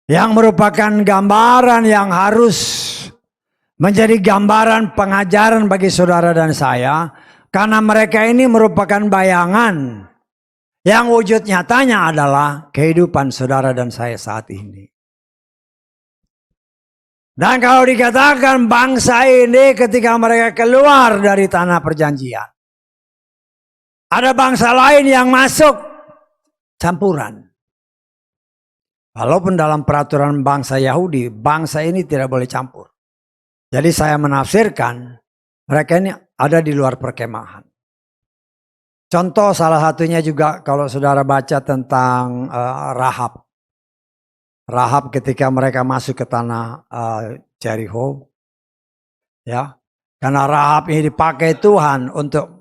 Yang merupakan gambaran yang harus menjadi gambaran pengajaran bagi saudara dan saya. Karena mereka ini merupakan bayangan yang wujud nyatanya adalah kehidupan saudara dan saya saat ini. Dan kalau dikatakan bangsa ini ketika mereka keluar dari tanah perjanjian, ada bangsa lain yang masuk campuran. Walaupun dalam peraturan bangsa Yahudi, bangsa ini tidak boleh campur. Jadi saya menafsirkan mereka ini ada di luar perkemahan. Contoh salah satunya juga kalau saudara baca tentang Rahab. Rahab ketika mereka masuk ke tanah Jericho. Ya, karena Rahab ini dipakai Tuhan untuk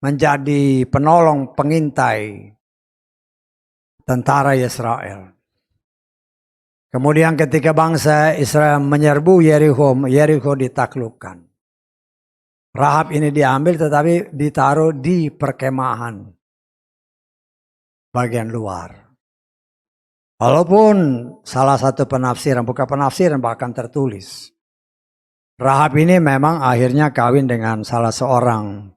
menjadi penolong pengintai tentara Israel. Kemudian ketika bangsa Israel menyerbu Jericho ditaklukkan. Rahab ini diambil tetapi ditaruh di perkemahan bagian luar. Walaupun salah satu penafsiran, bukan penafsiran bahkan tertulis. Rahab ini memang akhirnya kawin dengan salah seorang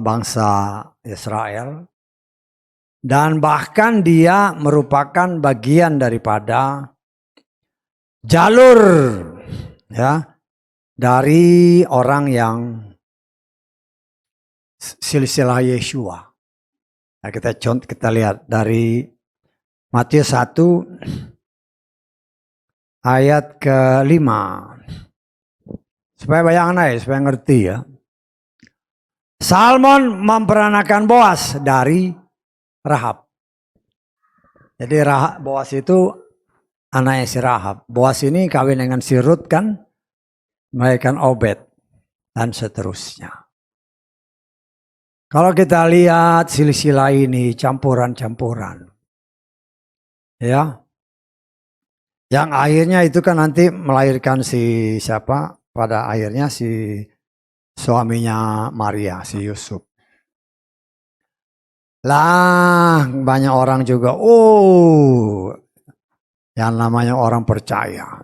bangsa Israel. Dan bahkan dia merupakan bagian daripada jalur ya dari orang yang silsilah Yeshua. Nah, kita lihat dari Matius 1 ayat ke-5. Supaya bayangan aja, supaya ngerti ya. Salmon memperanakan Boas dari Rahab. Jadi Boas itu anaknya si Rahab. Boas ini kawin dengan si Rut kan, melahirkan Obed dan seterusnya. Kalau kita lihat silsilah ini campuran-campuran. Ya. Yang akhirnya itu kan nanti melahirkan si siapa? Pada akhirnya si suaminya Maria, si Yusuf. Lah banyak orang juga, yang namanya orang percaya.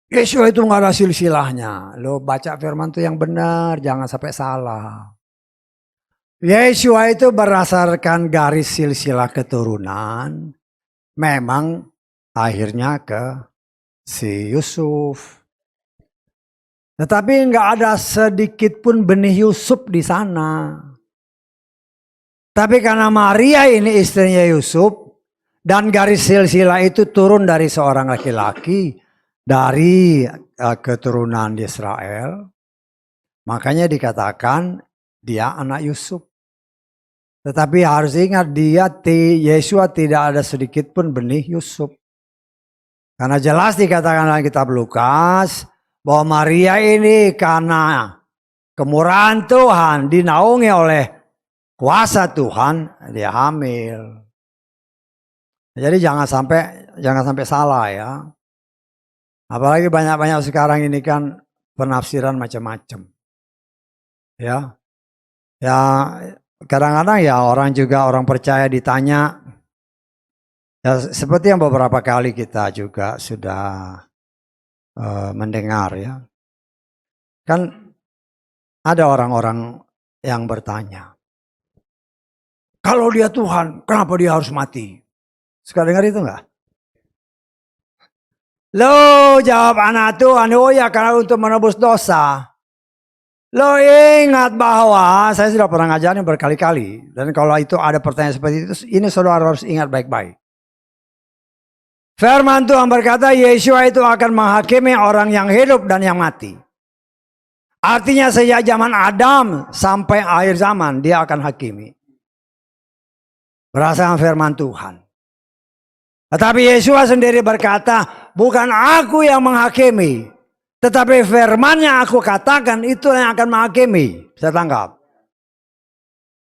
Yeshua itu nggak ada silsilahnya. Lo baca firman itu yang benar, jangan sampai salah. Yeshua itu berdasarkan garis silsilah keturunan, memang akhirnya ke si Yusuf. Tetapi nggak ada sedikit pun benih Yusuf di sana. Tapi karena Maria ini istrinya Yusuf dan garis silsilah itu turun dari seorang laki-laki dari keturunan Israel, makanya dikatakan dia anak Yusuf. Tetapi harus ingat Yesua tidak ada sedikit pun benih Yusuf. Karena jelas dikatakan dalam kitab Lukas bahwa Maria ini karena kemurahan Tuhan dinaungi oleh kuasa Tuhan, dia hamil. Jadi jangan sampai salah ya. Apalagi banyak sekarang ini kan penafsiran macam-macam. Ya. Ya kadang-kadang ya orang percaya ditanya. Ya seperti yang beberapa kali kita juga sudah mendengar ya. Kan ada orang-orang yang bertanya. Kalau dia Tuhan, kenapa dia harus mati? Suka dengar itu enggak? Lo jawab anak Tuhan, oh ya karena untuk menebus dosa. Lo ingat bahwa saya sudah pernah ngajarin berkali-kali. Dan kalau itu ada pertanyaan seperti itu, ini saudara harus ingat baik-baik. Firman Tuhan berkata, Yeshua itu akan menghakimi orang yang hidup dan yang mati. Artinya sejak zaman Adam sampai akhir zaman dia akan hakimi. Berdasarkan firman Tuhan. Tetapi Yesus sendiri berkata, bukan aku yang menghakimi. Tetapi firman yang aku katakan itu yang akan menghakimi. Saya tangkap.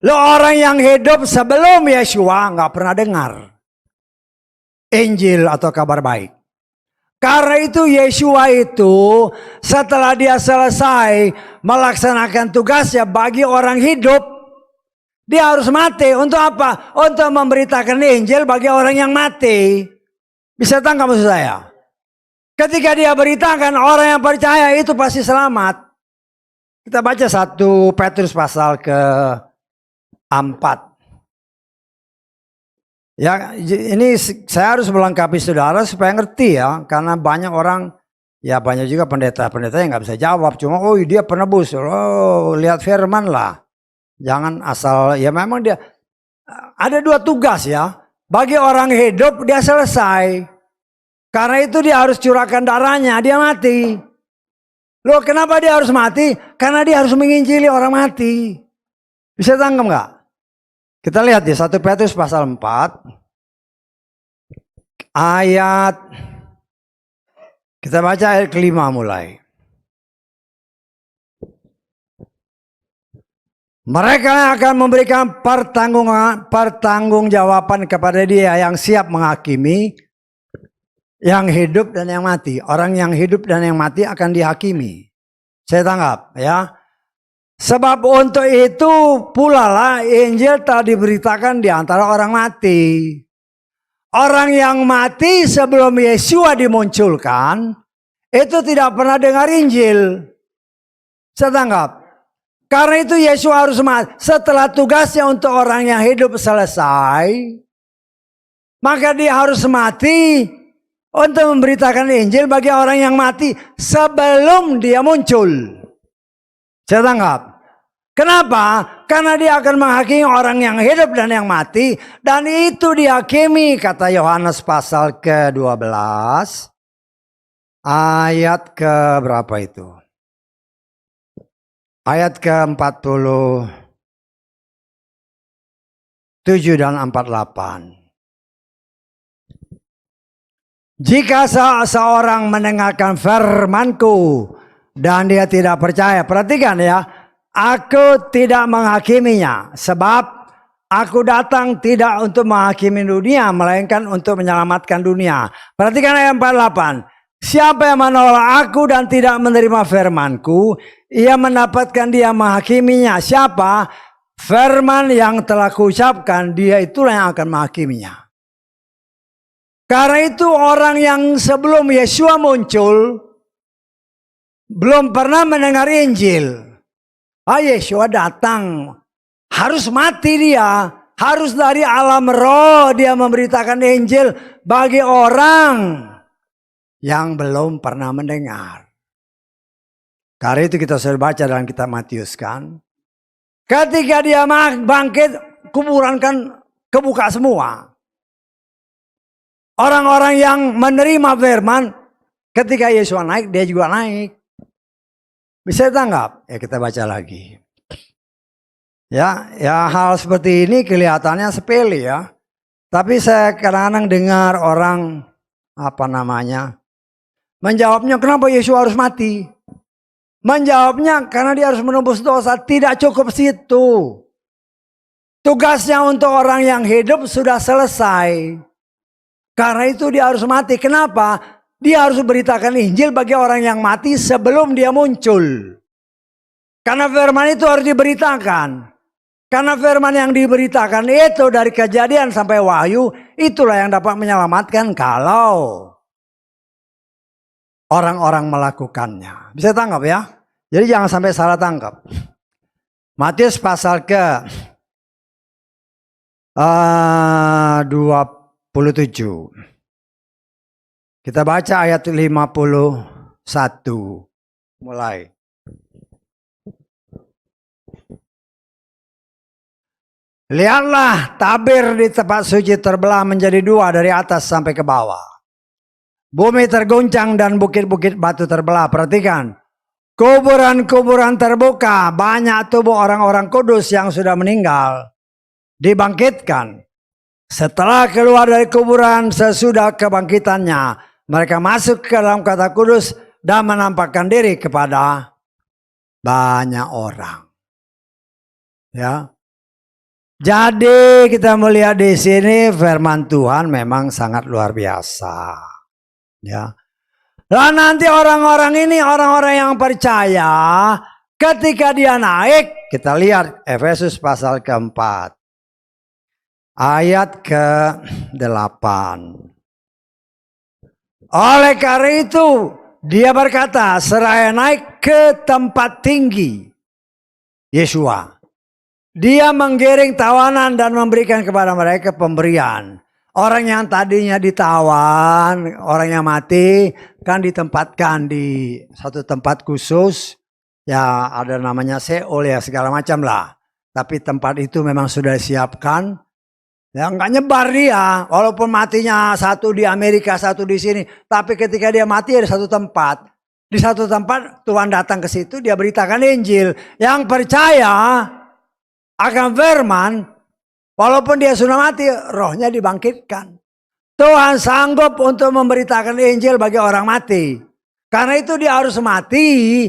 Lo orang yang hidup sebelum Yesus nggak pernah dengar Injil atau kabar baik. Karena itu Yeshua itu setelah dia selesai melaksanakan tugasnya bagi orang hidup, dia harus mati. Untuk apa? Untuk memberitakan Injil bagi orang yang mati. Bisa tangkap maksud saya? Ketika dia beritakan orang yang percaya itu pasti selamat. Kita baca 1 Petrus pasal ke-4. Ya, ini saya harus melengkapi saudara supaya ngerti ya, karena banyak orang, ya banyak juga pendeta-pendeta yang nggak bisa jawab, cuma oh dia penebus, oh lihat firman lah, jangan asal, ya memang dia ada 2 tugas ya, bagi orang hidup dia selesai, karena itu dia harus curahkan darahnya, dia mati. Loh kenapa dia harus mati? Karena dia harus menginjili orang mati. Bisa tangkap nggak? Kita lihat di 1 Petrus pasal 4 ayat, kita baca ayat ke-5 mulai. Mereka akan memberikan pertanggungjawaban kepada dia yang siap menghakimi yang hidup dan yang mati. Orang yang hidup dan yang mati akan dihakimi. Saya tangkap ya. Sebab untuk itu pula lah Injil telah diberitakan di antara orang mati. Orang yang mati sebelum Yeshua dimunculkan, itu tidak pernah dengar Injil. Saya tangkap. Karena itu Yeshua harus mati. Setelah tugasnya untuk orang yang hidup selesai, maka dia harus mati untuk memberitakan Injil bagi orang yang mati sebelum dia muncul. Saya tangkap. Kenapa? Karena dia akan menghakimi orang yang hidup dan yang mati. Dan itu dihakimi, kata Yohanes pasal ke-12. Ayat ke berapa itu? Ayat ke-47 dan 48. Jika seorang mendengarkan firman-Ku dan dia tidak percaya, perhatikan ya, aku tidak menghakiminya, sebab aku datang tidak untuk menghakimi dunia, melainkan untuk menyelamatkan dunia. Perhatikan ayat 48. Siapa yang menolak aku dan tidak menerima firman-Ku, ia mendapatkan dia menghakiminya. Siapa? Firman yang telah kuucapkan, dia itulah yang akan menghakiminya. Karena itu orang yang sebelum Yeshua muncul belum pernah mendengar Injil. Yeshua datang, harus mati dia, harus dari alam roh dia memberitakan Injil bagi orang yang belum pernah mendengar. Karena itu kita sudah baca dalam kitab Matius kan, ketika dia bangkit, kuburan kan kebuka semua. Orang-orang yang menerima firman, ketika Yesus naik, dia juga naik. Bisa tanggap? Ya kita baca lagi. Ya hal seperti ini kelihatannya sepele ya. Tapi saya kadang-kadang dengar orang menjawabnya, kenapa Yesus harus mati? Menjawabnya karena dia harus menembus dosa. Tidak cukup situ. Tugasnya untuk orang yang hidup sudah selesai. Karena itu dia harus mati. Kenapa? Dia harus beritakan Injil bagi orang yang mati sebelum dia muncul. Karena firman itu harus diberitakan. Karena firman yang diberitakan itu dari Kejadian sampai Wahyu, itulah yang dapat menyelamatkan kalau orang-orang melakukannya. Bisa tangkap ya? Jadi jangan sampai salah tangkap. Matius pasal ke 27. Kita baca ayat 51 mulai. Lihatlah, tabir di tempat suci terbelah menjadi 2 dari atas sampai ke bawah. Bumi terguncang dan bukit-bukit batu terbelah. Perhatikan. kuburan-kuburan terbuka, banyak tubuh orang-orang kudus yang sudah meninggal dibangkitkan. Setelah keluar dari kuburan sesudah kebangkitannya, mereka masuk ke dalam kota kudus dan menampakkan diri kepada banyak orang. Ya. Jadi kita melihat di sini firman Tuhan memang sangat luar biasa. Ya. Dan nanti orang-orang ini, orang-orang yang percaya, ketika dia naik, kita lihat Efesus pasal keempat, ayat ke-8. Oleh karena itu, dia berkata, seraya naik ke tempat tinggi, Yesua, dia menggiring tawanan dan memberikan kepada mereka pemberian. Orang yang tadinya ditawan, orang yang mati, kan ditempatkan di satu tempat khusus. Ya ada namanya Seol ya segala macam lah. Tapi tempat itu memang sudah disiapkan. Ya nggak nyebar dia, walaupun matinya satu di Amerika, satu di sini. Tapi ketika dia mati ada satu tempat. Di satu tempat Tuhan datang ke situ, dia beritakan Injil. Yang percaya akan firman, walaupun dia sudah mati, rohnya dibangkitkan. Tuhan sanggup untuk memberitakan Injil bagi orang mati. Karena itu dia harus mati,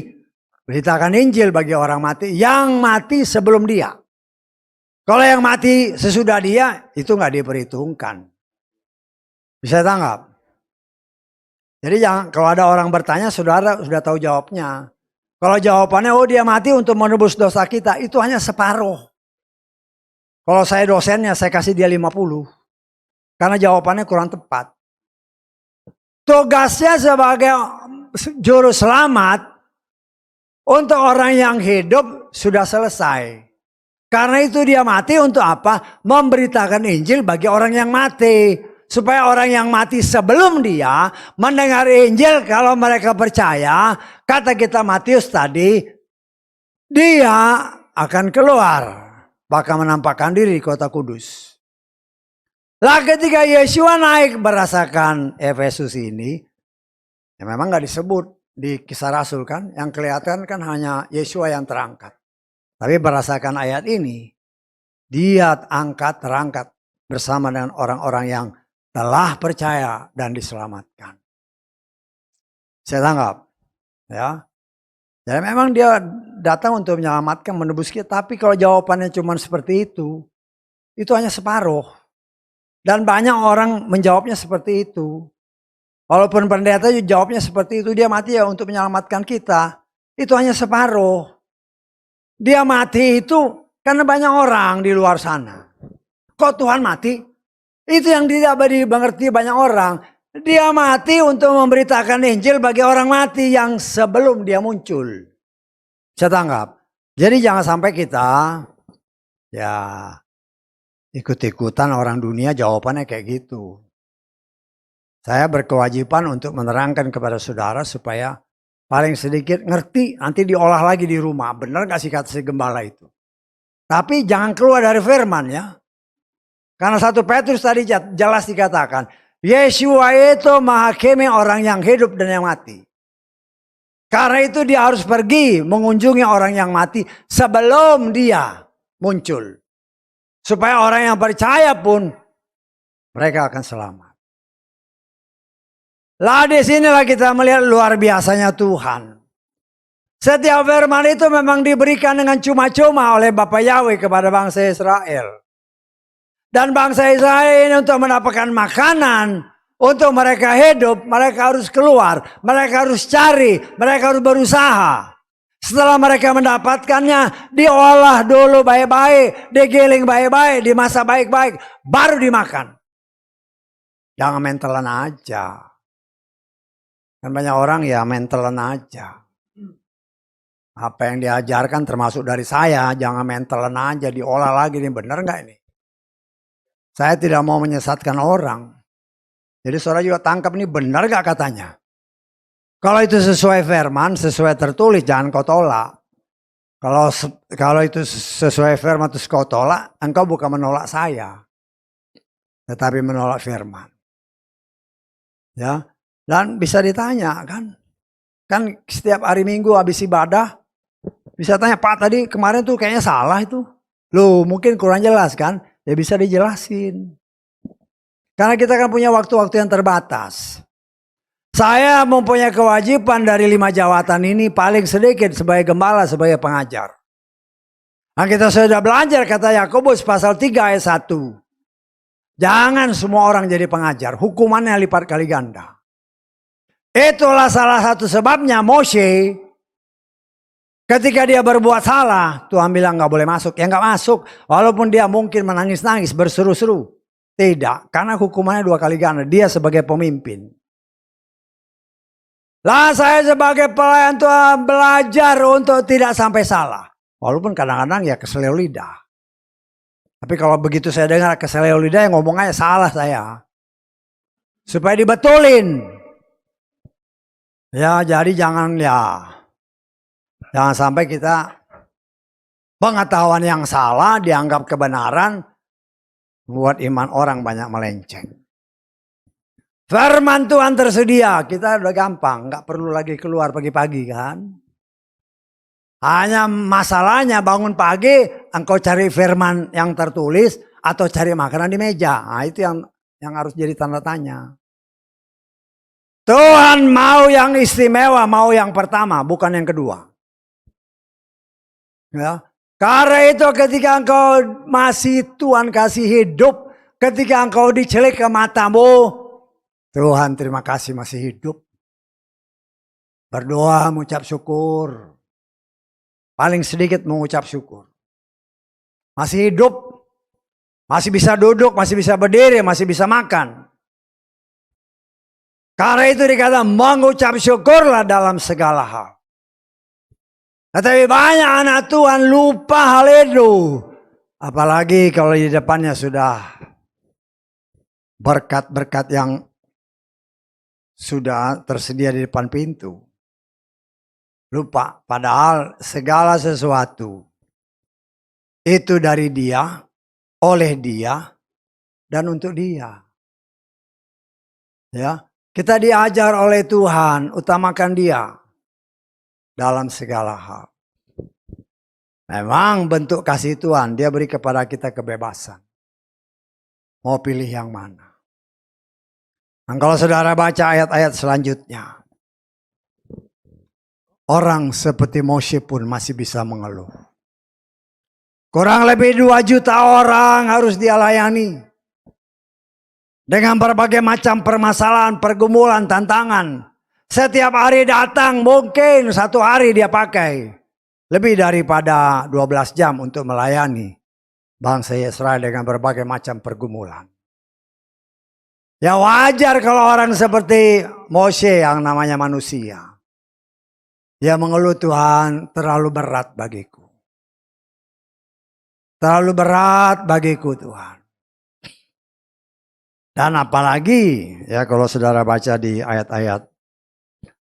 beritakan Injil bagi orang mati yang mati sebelum dia. Kalau yang mati sesudah dia, itu nggak diperhitungkan. Bisa tanggap? Jadi jangan, kalau ada orang bertanya, saudara sudah tahu jawabnya. Kalau jawabannya, oh dia mati untuk menebus dosa kita, itu hanya separuh. Kalau saya dosennya, saya kasih dia 50. Karena jawabannya kurang tepat. Tugasnya sebagai juru selamat untuk orang yang hidup sudah selesai. Karena itu dia mati untuk apa? Memberitakan Injil bagi orang yang mati. Supaya orang yang mati sebelum dia mendengar Injil, kalau mereka percaya, kata kita Matius tadi, dia akan keluar. Bahkan menampakkan diri di kota kudus. Lah ketika Yesua naik merasakan Efesus ini, ya memang gak disebut di Kisah Rasul kan. Yang kelihatan kan hanya Yesua yang terangkat. Tapi berdasarkan ayat ini, dia terangkat bersama dengan orang-orang yang telah percaya dan diselamatkan. Saya tanggap. Ya. Jadi memang dia datang untuk menyelamatkan, menebus kita. Tapi kalau jawabannya cuma seperti itu hanya separuh. Dan banyak orang menjawabnya seperti itu. Walaupun pendeta jawabnya seperti itu, dia mati ya untuk menyelamatkan kita. Itu hanya separuh. Dia mati itu karena banyak orang di luar sana. Kok Tuhan mati? Itu yang tidak dimengerti banyak orang. Dia mati untuk memberitakan Injil bagi orang mati yang sebelum dia muncul. Saya tanggap. Jadi jangan sampai kita ya ikut-ikutan orang dunia jawabannya kayak gitu. Saya berkewajiban untuk menerangkan kepada saudara supaya paling sedikit ngerti, nanti diolah lagi di rumah. Benar gak sih kata si gembala itu? Tapi jangan keluar dari firman ya. Karena 1 Petrus tadi jelas dikatakan, Yesua itu menghakimi orang yang hidup dan yang mati. Karena itu dia harus pergi mengunjungi orang yang mati sebelum dia muncul. Supaya orang yang percaya pun mereka akan selamat. Lah di sinilah kita melihat luar biasanya Tuhan. Setiap firman itu memang diberikan dengan cuma-cuma oleh Bapa Yahweh kepada bangsa Israel. Dan bangsa Israel ini untuk mendapatkan makanan, untuk mereka hidup, mereka harus keluar, mereka harus cari, mereka harus berusaha. Setelah mereka mendapatkannya, diolah dulu baik-baik, digiling baik-baik, dimasak baik-baik, baru dimakan. Jangan mentalan aja. Dan banyak orang ya mentalan aja. Apa yang diajarkan termasuk dari saya, jangan mentalan aja, diolah lagi, ini benar nggak ini? Saya tidak mau menyesatkan orang. Jadi saudara juga tangkap ini benar nggak katanya? Kalau itu sesuai firman, sesuai tertulis, jangan kau tolak. Kalau itu sesuai firman terus kau tolak, engkau bukan menolak saya, tetapi menolak firman. Ya. Dan bisa ditanya kan, Kan setiap hari Minggu habis ibadah, bisa tanya, Pak tadi kemarin tuh kayaknya salah itu. Loh mungkin kurang jelas kan? Ya bisa dijelasin. Karena kita kan punya waktu-waktu yang terbatas. Saya mempunyai kewajiban dari 5 jawatan ini paling sedikit sebagai gembala, sebagai pengajar. Nah kita sudah belajar kata Yakobus pasal 3 ayat 1. Jangan semua orang jadi pengajar, hukumannya lipat kali ganda. Itulah salah satu sebabnya Moshe ketika dia berbuat salah, Tuhan bilang gak boleh masuk. Ya gak masuk, walaupun dia mungkin menangis-nangis, berseru-seru. Tidak, karena hukumannya 2 kali ganda, dia sebagai pemimpin. Lah saya sebagai pelayan Tuhan belajar untuk tidak sampai salah. Walaupun kadang-kadang ya keseleo lidah. Tapi kalau begitu saya dengar keseleo lidah yang ngomong aja salah saya. Supaya dibetulin. Ya jadi jangan sampai kita pengetahuan yang salah dianggap kebenaran. Buat iman orang banyak melenceng. Firman Tuhan tersedia, kita udah gampang, nggak perlu lagi keluar pagi-pagi kan. Hanya masalahnya bangun pagi, engkau cari firman yang tertulis atau cari makanan di meja. Nah, itu yang harus jadi tanda tanya. Tuhan mau yang istimewa, mau yang pertama, bukan yang kedua. Ya. Karena itu ketika engkau masih Tuhan kasih hidup, ketika engkau dicelik ke matamu, Tuhan terima kasih masih hidup. Berdoa mengucap syukur. Paling sedikit mengucap syukur. Masih hidup. Masih bisa duduk, masih bisa berdiri, masih bisa makan. Karena itu dikata mengucap syukurlah dalam segala hal. Tetapi banyak anak Tuhan lupa hal itu. Apalagi kalau di depannya sudah berkat-berkat yang sudah tersedia di depan pintu. Lupa, padahal segala sesuatu itu dari Dia, oleh Dia, dan untuk Dia. Ya, kita diajar oleh Tuhan, utamakan Dia dalam segala hal. Memang bentuk kasih Tuhan, Dia beri kepada kita kebebasan. Mau pilih yang mana? Dan kalau saudara baca ayat-ayat selanjutnya, orang seperti Moshe pun masih bisa mengeluh. Kurang lebih 2 juta orang harus dia layani. Dengan berbagai macam permasalahan, pergumulan, tantangan. Setiap hari datang, mungkin 1 hari dia pakai lebih daripada 12 jam untuk melayani bangsa Israel dengan berbagai macam pergumulan. Ya wajar kalau orang seperti Moshe yang namanya manusia. Dia mengeluh, Tuhan terlalu berat bagiku. Terlalu berat bagiku Tuhan. Dan apalagi ya kalau saudara baca di ayat-ayat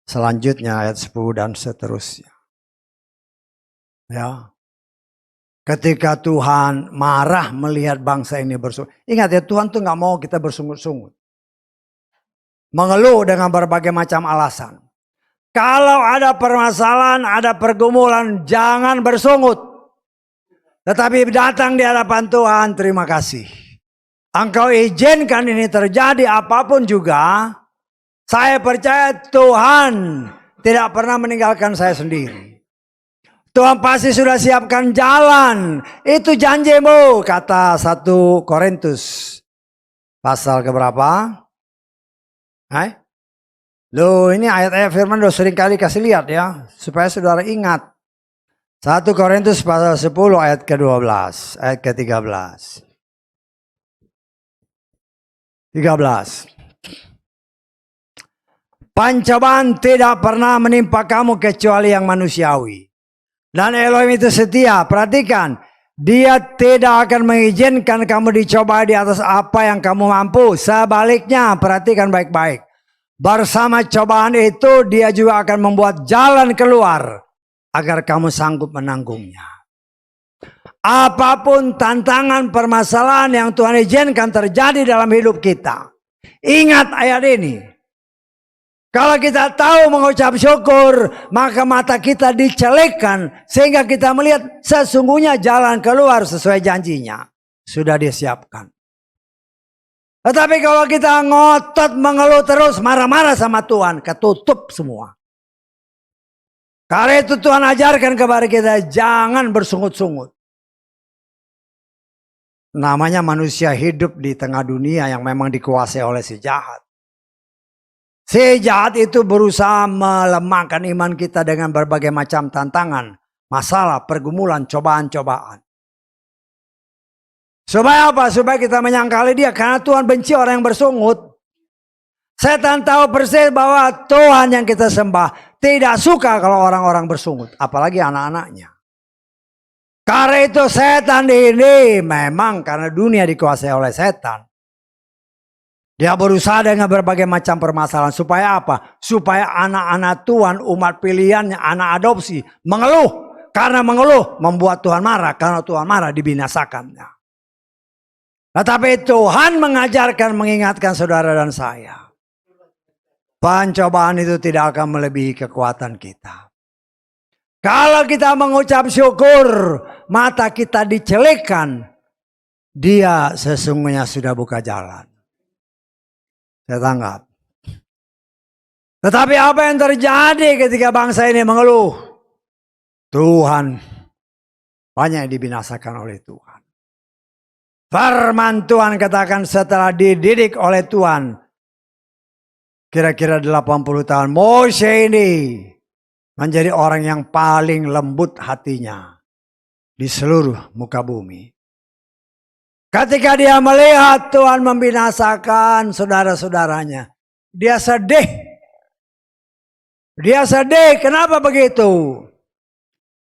selanjutnya, ayat 10 dan seterusnya. Ya. Ketika Tuhan marah melihat bangsa ini bersungut. Ingat ya, Tuhan tuh gak mau kita bersungut-sungut. Mengeluh dengan berbagai macam alasan. Kalau ada permasalahan, ada pergumulan, jangan bersungut. Tetapi datang di hadapan Tuhan, terima kasih. Engkau izinkan ini terjadi apapun juga. Saya percaya Tuhan tidak pernah meninggalkan saya sendiri. Tuhan pasti sudah siapkan jalan. Itu janjimu, kata 1 Korintus. Pasal keberapa? Loh ini ayat-ayat firman udah sering kali kasih lihat ya. Supaya saudara ingat. 1 Korintus pasal 10 ayat ke-12. Ayat ke-13. 13. Pencobaan tidak pernah menimpa kamu kecuali yang manusiawi. Dan Elohim itu setia. Perhatikan. Dia tidak akan mengizinkan kamu dicoba di atas apa yang kamu mampu. Sebaliknya, perhatikan baik-baik. Bersama cobaan itu dia juga akan membuat jalan keluar. Agar kamu sanggup menanggungnya. Apapun tantangan permasalahan yang Tuhan izinkan terjadi dalam hidup kita. Ingat ayat ini. Kalau kita tahu mengucap syukur, maka mata kita dicelekkan sehingga kita melihat sesungguhnya jalan keluar sesuai janjinya. Sudah disiapkan. Tetapi kalau kita ngotot mengeluh terus, marah-marah sama Tuhan, ketutup semua. Karena itu Tuhan ajarkan kepada kita, jangan bersungut-sungut. Namanya manusia hidup di tengah dunia yang memang dikuasai oleh si jahat. Si jahat itu berusaha melemahkan iman kita dengan berbagai macam tantangan, masalah, pergumulan, cobaan-cobaan. Supaya apa? Supaya kita menyangkali dia, karena Tuhan benci orang yang bersungut. Setan tahu persis bahwa Tuhan yang kita sembah tidak suka kalau orang-orang bersungut, apalagi anak-anaknya. Karena itu setan ini memang karena dunia dikuasai oleh setan. Dia berusaha dengan berbagai macam permasalahan. Supaya apa? Supaya anak-anak Tuhan, umat pilihannya, anak adopsi, mengeluh. Karena mengeluh membuat Tuhan marah. Karena Tuhan marah dibinasakannya. Tetapi Tuhan mengajarkan, mengingatkan saudara dan saya. Pencobaan itu tidak akan melebihi kekuatan kita. Kalau kita mengucap syukur, mata kita dicelekkan. Dia sesungguhnya sudah buka jalan. Saya tanggap. Tetapi apa yang terjadi ketika bangsa ini mengeluh? Tuhan banyak dibinasakan oleh Tuhan. Firman Tuhan katakan setelah dididik oleh Tuhan, kira-kira 80 tahun, Mose ini menjadi orang yang paling lembut hatinya di seluruh muka bumi. Ketika dia melihat Tuhan membinasakan saudara-saudaranya, dia sedih. Dia sedih, kenapa begitu?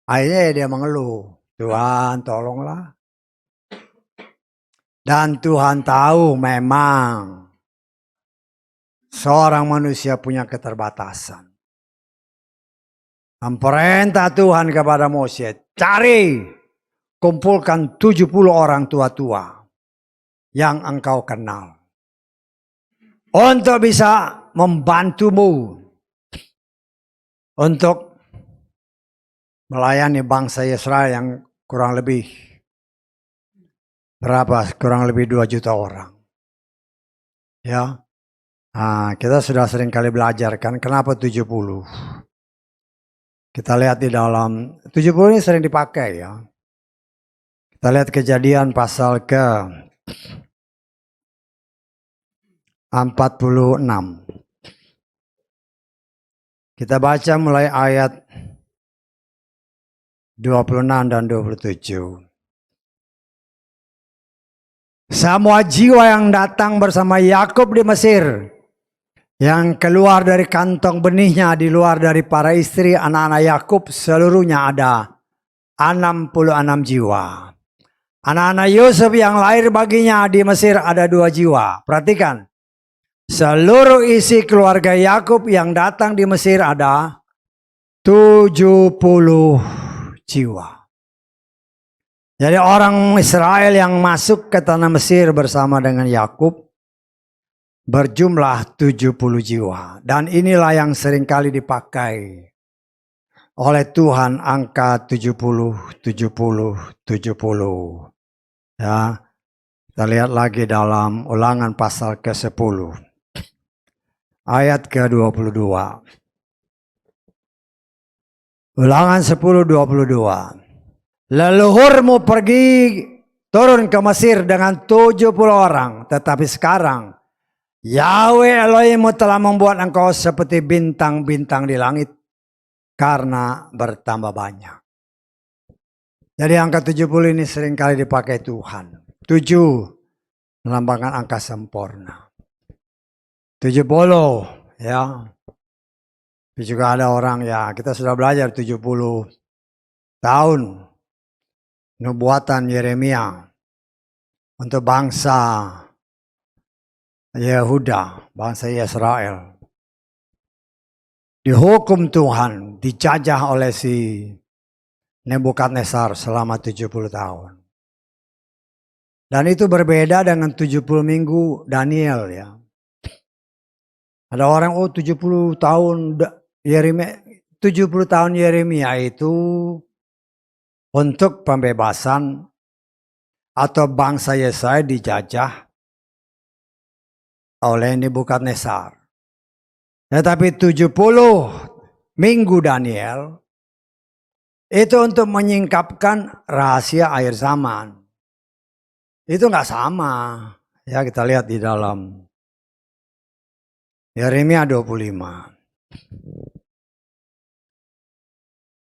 Akhirnya dia mengeluh, Tuhan tolonglah. Dan Tuhan tahu memang seorang manusia punya keterbatasan. Perintah Tuhan kepada Mose, kumpulkan 70 orang tua-tua yang engkau kenal. Untuk bisa membantumu untuk melayani bangsa Israel yang kurang lebih berapa? Kurang lebih 2 juta orang. Ya. Nah, kita sudah sering kali belajar kan kenapa 70. Kita lihat di dalam 70 ini sering dipakai ya. Kita lihat Kejadian pasal ke 46. Kita baca mulai ayat 26 dan 27. Semua jiwa yang datang bersama Yakub di Mesir, yang keluar dari kantong benihnya di luar dari para istri anak-anak Yakub, seluruhnya ada 66 jiwa. Anak-anak Yusuf yang lahir baginya di Mesir ada 2 jiwa. Perhatikan. Seluruh isi keluarga Yakub yang datang di Mesir ada 70 jiwa. Jadi orang Israel yang masuk ke tanah Mesir bersama dengan Yakub berjumlah 70 jiwa. Dan inilah yang seringkali dipakai oleh Tuhan, angka 70, 70, 70. Ya, kita lihat lagi dalam Ulangan pasal ke-10. Ayat ke-22. Ulangan 10:22. Leluhurmu pergi turun ke Mesir dengan 70 orang. Tetapi sekarang Yahweh Elohimmu telah membuat engkau seperti bintang-bintang di langit karena bertambah banyak. Jadi angka 70 ini seringkali dipakai Tuhan. 7 melambangkan angka sempurna. 70 ya. Tapi juga ada orang ya, kita sudah belajar 70 tahun nubuatan Yeremia untuk bangsa Yehuda, bangsa Israel. Dihukum Tuhan, dijajah oleh si Nebukadnezar selama 70 tahun. Dan itu berbeda dengan 70 minggu Daniel ya. Ada orang 70 tahun Yeremia, 70 tahun Yeremia itu untuk pembebasan atau bangsa Yesaya dijajah oleh Nebukadnezar. Tetapi 70 minggu Daniel itu untuk menyingkapkan rahasia akhir zaman. Itu nggak sama. Ya, kita lihat di dalam Yeremia 25.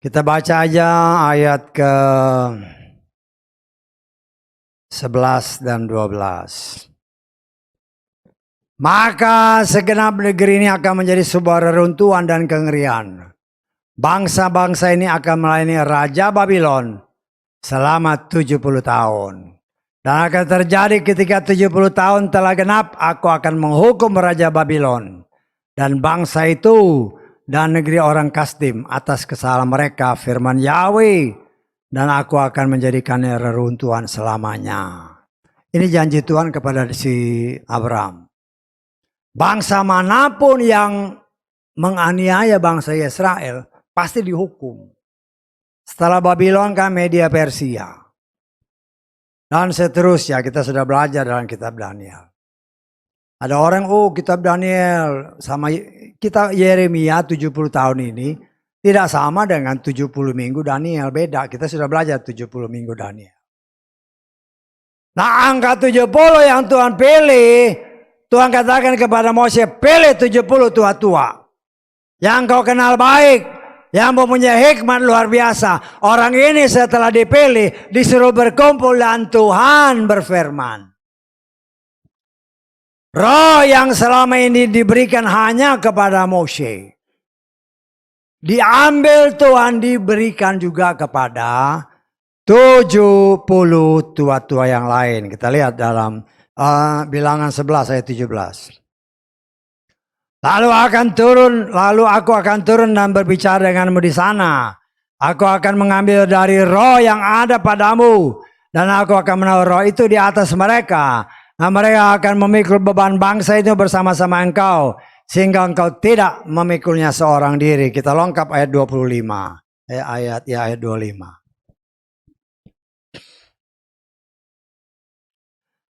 Kita baca aja ayat ke 11 dan 12. Maka segenap negeri ini akan menjadi sebuah reruntuhan dan kengerian. Bangsa-bangsa ini akan melayani Raja Babylon selama 70 tahun. Dan akan terjadi ketika 70 tahun telah genap, aku akan menghukum Raja Babylon dan bangsa itu dan negeri orang Kasdim atas kesalahan mereka, firman Yahweh, dan aku akan menjadikannya reruntuhan selamanya. Ini janji Tuhan kepada si Abraham. Bangsa manapun yang menganiaya bangsa Israel pasti dihukum. Setelah Babylon kan Media Persia. Dan seterusnya kita sudah belajar dalam kitab Daniel. Ada orang, kitab Daniel sama kitab Yeremia 70 tahun ini tidak sama dengan 70 minggu Daniel. Beda, kita sudah belajar 70 minggu Daniel. Nah, angka 70 yang Tuhan pilih, Tuhan katakan kepada Moses, pilih 70 tua-tua. Yang kau kenal baik, yang mempunyai hikmat luar biasa. Orang ini setelah dipilih, disuruh berkumpul dan Tuhan berfirman. Roh yang selama ini diberikan hanya kepada Mose. Diambil Tuhan, diberikan juga kepada 70 tua-tua yang lain. Kita lihat dalam Bilangan 11 ayat 17. Lalu aku akan turun dan berbicara denganmu di sana. Aku akan mengambil dari roh yang ada padamu. Dan aku akan menaruh roh itu di atas mereka. Nah, mereka akan memikul beban bangsa itu bersama-sama engkau. Sehingga engkau tidak memikulnya seorang diri. Kita lengkap ayat 25. Ayat 25.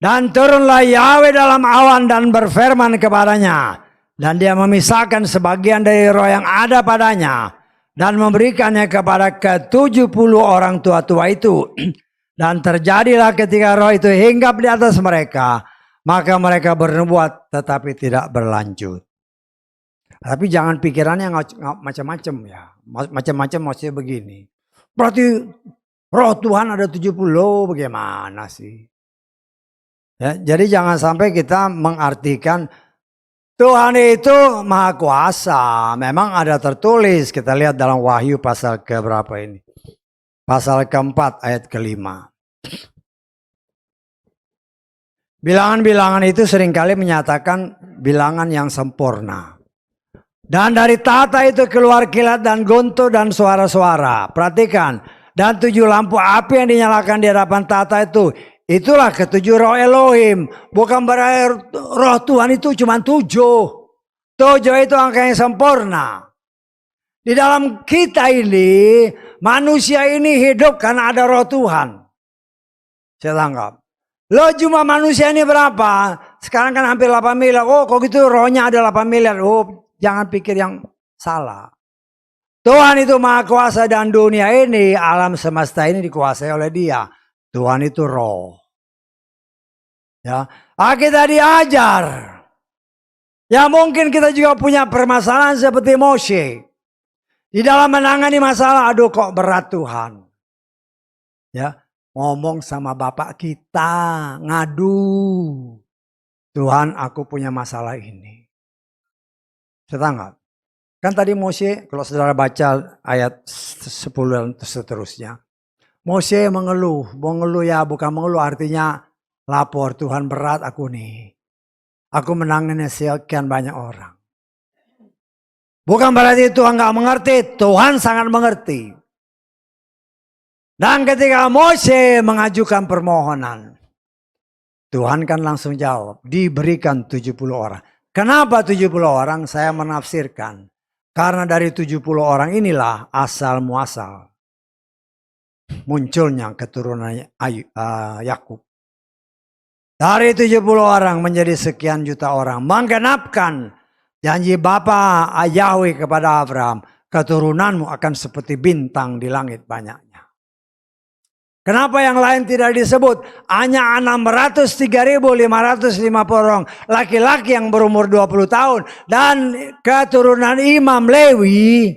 Dan turunlah Yahweh dalam awan dan berfirman kepadanya. Dan dia memisahkan sebagian dari roh yang ada padanya. Dan memberikannya kepada ke-70 orang tua-tua itu. Dan terjadilah ketika roh itu hinggap di atas mereka. Maka mereka bernubuat tetapi tidak berlanjut. Tapi jangan pikirannya macam-macam ya. Macam-macam maksudnya begini. Berarti roh Tuhan ada 70, bagaimana sih? Ya, jadi jangan sampai kita mengartikan Tuhan itu maha kuasa. Memang ada tertulis, kita lihat dalam Wahyu pasal ke berapa ini. Pasal keempat ayat kelima. Bilangan-bilangan itu seringkali menyatakan bilangan yang sempurna. Dan dari tata itu keluar kilat dan guntur dan suara-suara. Perhatikan. Dan 7 lampu api yang dinyalakan di hadapan tata itu. Itulah ke-7 roh Elohim. Bukan berarti roh Tuhan itu cuma 7. 7 itu angka yang sempurna. Di dalam kita ini, manusia ini hidup karena ada roh Tuhan. Saya tangkap. Lo cuma manusia ini berapa? Sekarang kan hampir 8 miliar. Oh kok gitu rohnya ada 8 miliar. Oh jangan pikir yang salah. Tuhan itu maha kuasa dan dunia ini, alam semesta ini dikuasai oleh dia. Tuhan itu roh. Ya, kita diajar. Ya mungkin kita juga punya permasalahan seperti Mose. Di dalam menangani masalah, aduh kok berat Tuhan. Ya, ngomong sama bapak kita, ngadu. Tuhan, aku punya masalah ini. Setangkap. Kan tadi Mose, kalau saudara baca ayat 10 dan seterusnya. Mose mengeluh ya bukan mengeluh artinya lapor, Tuhan berat aku nih. Aku menangani sekian banyak orang. Bukan berarti Tuhan gak mengerti, Tuhan sangat mengerti. Dan ketika Mose mengajukan permohonan, Tuhan kan langsung jawab, diberikan 70 orang. Kenapa 70 orang? Saya menafsirkan. Karena dari 70 orang inilah asal muasal munculnya keturunan Yakub. Dari 70 orang menjadi sekian juta orang. Menggenapkan janji Bapa Yahweh kepada Abraham. Keturunanmu akan seperti bintang di langit banyaknya. Kenapa yang lain tidak disebut? Hanya 603.550 orang laki-laki yang berumur 20 tahun. Dan keturunan Imam Lewi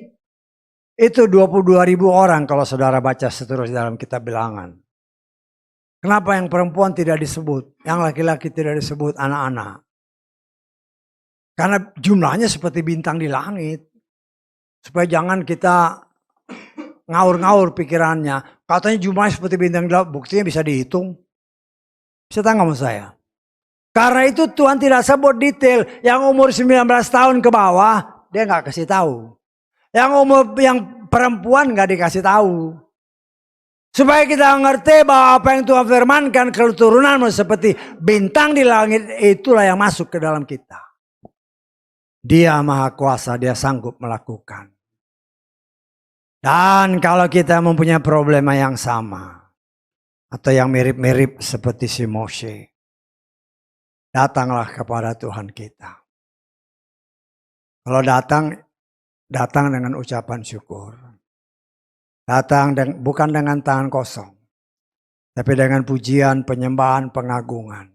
itu 22.000 orang kalau saudara baca seterusnya dalam kitab Bilangan. Kenapa yang perempuan tidak disebut? Yang laki-laki tidak disebut, anak-anak. Karena jumlahnya seperti bintang di langit. Supaya jangan kita ngaur-ngaur pikirannya. Katanya jumlahnya seperti bintang di langit. Buktinya bisa dihitung. Bisa tanggung sama saya. Karena itu Tuhan tidak sebut detail. Yang umur 19 tahun ke bawah, dia nggak kasih tahu. Yang perempuan nggak dikasih tahu. Supaya kita ngerti bahwa apa yang Tuhan firmankan, keturunanmu seperti bintang di langit, itulah yang masuk ke dalam kita. Dia maha kuasa, dia sanggup melakukan. Dan kalau kita mempunyai problema yang sama, atau yang mirip-mirip seperti si Moshe, datanglah kepada Tuhan kita. Kalau datang dengan ucapan syukur. Datang bukan dengan tangan kosong, tapi dengan pujian, penyembahan, pengagungan.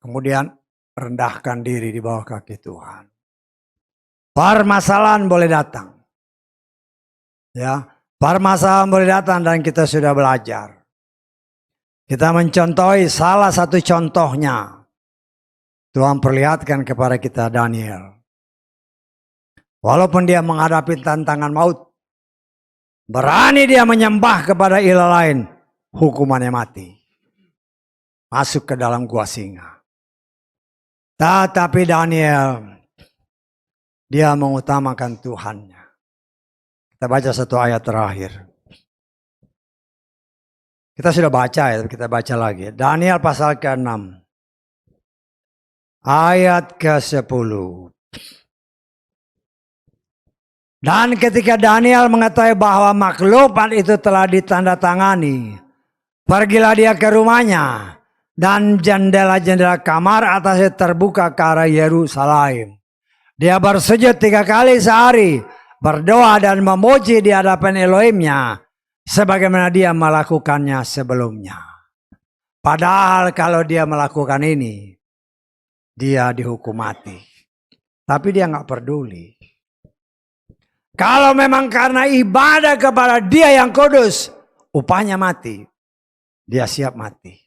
Kemudian rendahkan diri di bawah kaki Tuhan. Permasalahan boleh datang. Ya, permasalahan boleh datang dan kita sudah belajar. Kita mencontohi salah satu contohnya. Tuhan perlihatkan kepada kita Daniel. Walaupun dia menghadapi tantangan maut, berani dia menyembah kepada ilah lain, hukumannya mati. Masuk ke dalam gua singa. Tetapi Daniel, dia mengutamakan Tuhannya. Kita baca satu ayat terakhir. Kita sudah baca ya, kita baca lagi. Daniel pasal ke-6. Ayat ke-10. Dan ketika Daniel mengetahui bahwa maklumat itu telah ditandatangani, pergilah dia ke rumahnya, dan jendela-jendela kamar atasnya terbuka ke arah Yerusalem. Dia bersujud 3 kali sehari, berdoa dan memuji di hadapan Elohimnya, sebagaimana dia melakukannya sebelumnya. Padahal kalau dia melakukan ini, dia dihukum mati. Tapi dia nggak peduli. Kalau memang karena ibadah kepada Dia yang kudus, upahnya mati. Dia siap mati.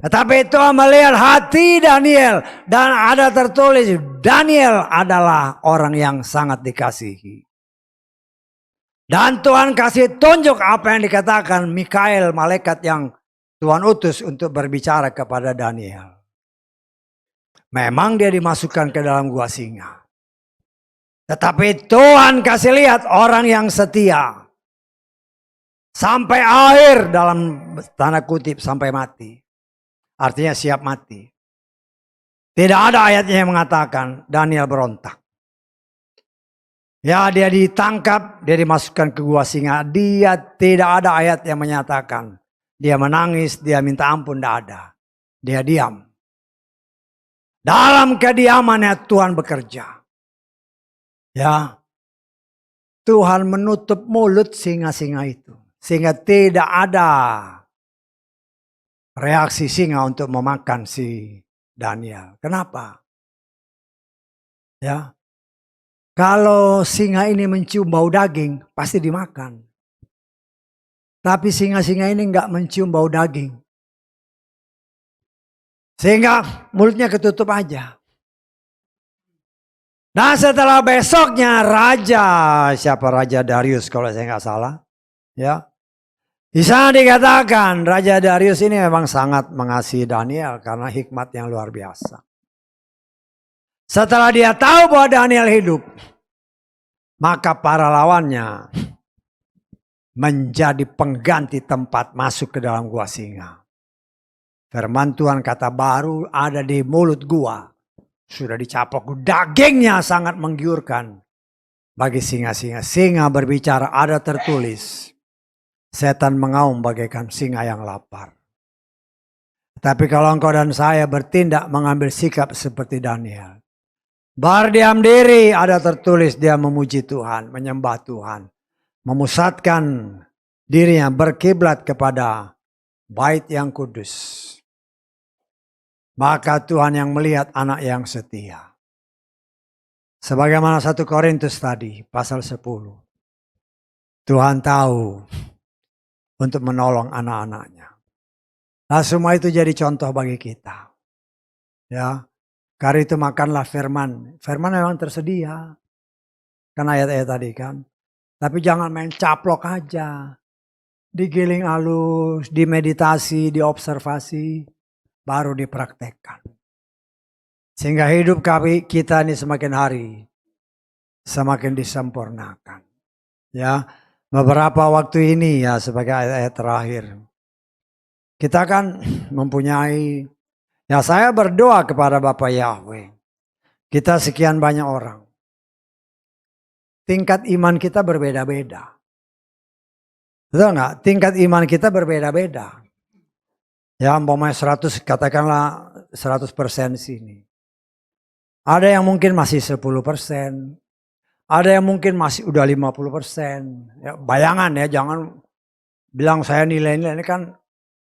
Tetapi Tuhan melihat hati Daniel. Dan ada tertulis, Daniel adalah orang yang sangat dikasihi. Dan Tuhan kasih tunjuk apa yang dikatakan Mikael, malaikat yang Tuhan utus untuk berbicara kepada Daniel. Memang dia dimasukkan ke dalam gua singa. Tetapi Tuhan kasih lihat orang yang setia. Sampai akhir, dalam tanda kutip, sampai mati. Artinya siap mati. Tidak ada ayatnya yang mengatakan Daniel berontak. Ya, dia ditangkap, dia dimasukkan ke gua singa. Dia tidak ada ayat yang menyatakan. Dia menangis, dia minta ampun, tidak ada. Dia diam. Dalam kediamannya Tuhan bekerja. Ya, Tuhan menutup mulut singa-singa itu. Sehingga tidak ada reaksi singa untuk memakan si Daniel. Kenapa? Ya, kalau singa ini mencium bau daging, pasti dimakan. Tapi singa-singa ini enggak mencium bau daging. Sehingga mulutnya ketutup aja. Nah, setelah besoknya Raja Darius kalau saya nggak salah, ya, di sana dikatakan Raja Darius ini memang sangat mengasihi Daniel karena hikmat yang luar biasa. Setelah dia tahu bahwa Daniel hidup, maka para lawannya menjadi pengganti tempat masuk ke dalam gua singa. Firman Tuhan kata baru ada di mulut gua. sudah dicaplok, dagingnya sangat menggiurkan bagi singa-singa. Singa berbicara, ada tertulis, setan mengaum bagaikan singa yang lapar. Tapi kalau engkau dan saya bertindak mengambil sikap seperti Daniel, berdiam diri, ada tertulis dia memuji Tuhan, menyembah Tuhan, memusatkan dirinya berkiblat kepada bait yang kudus. Maka Tuhan yang melihat anak yang setia. Sebagaimana 1 Korintus tadi, pasal 10. Tuhan tahu untuk menolong anak-anaknya. Nah, semua itu jadi contoh bagi kita. Ya, karena itu makanlah firman. Firman memang tersedia. Kan ayat-ayat tadi kan. Tapi jangan main caplok aja. Digiling halus, dimeditasi, diobservasi, baru dipraktekkan. Sehingga hidup kita ini semakin hari semakin disempurnakan. Ya, beberapa waktu ini ya sebagai ayat-ayat terakhir. Kita kan mempunyai, ya saya berdoa kepada Bapak Yahweh. Kita sekian banyak orang. Tingkat iman kita berbeda-beda. Betul nggak? Tingkat iman kita berbeda-beda. Ya umpamanya 100, katakanlah 100% sini. Ada yang mungkin masih 10%. Ada yang mungkin masih udah 50%. Ya, bayangan ya, jangan bilang saya nilai-nilai ini kan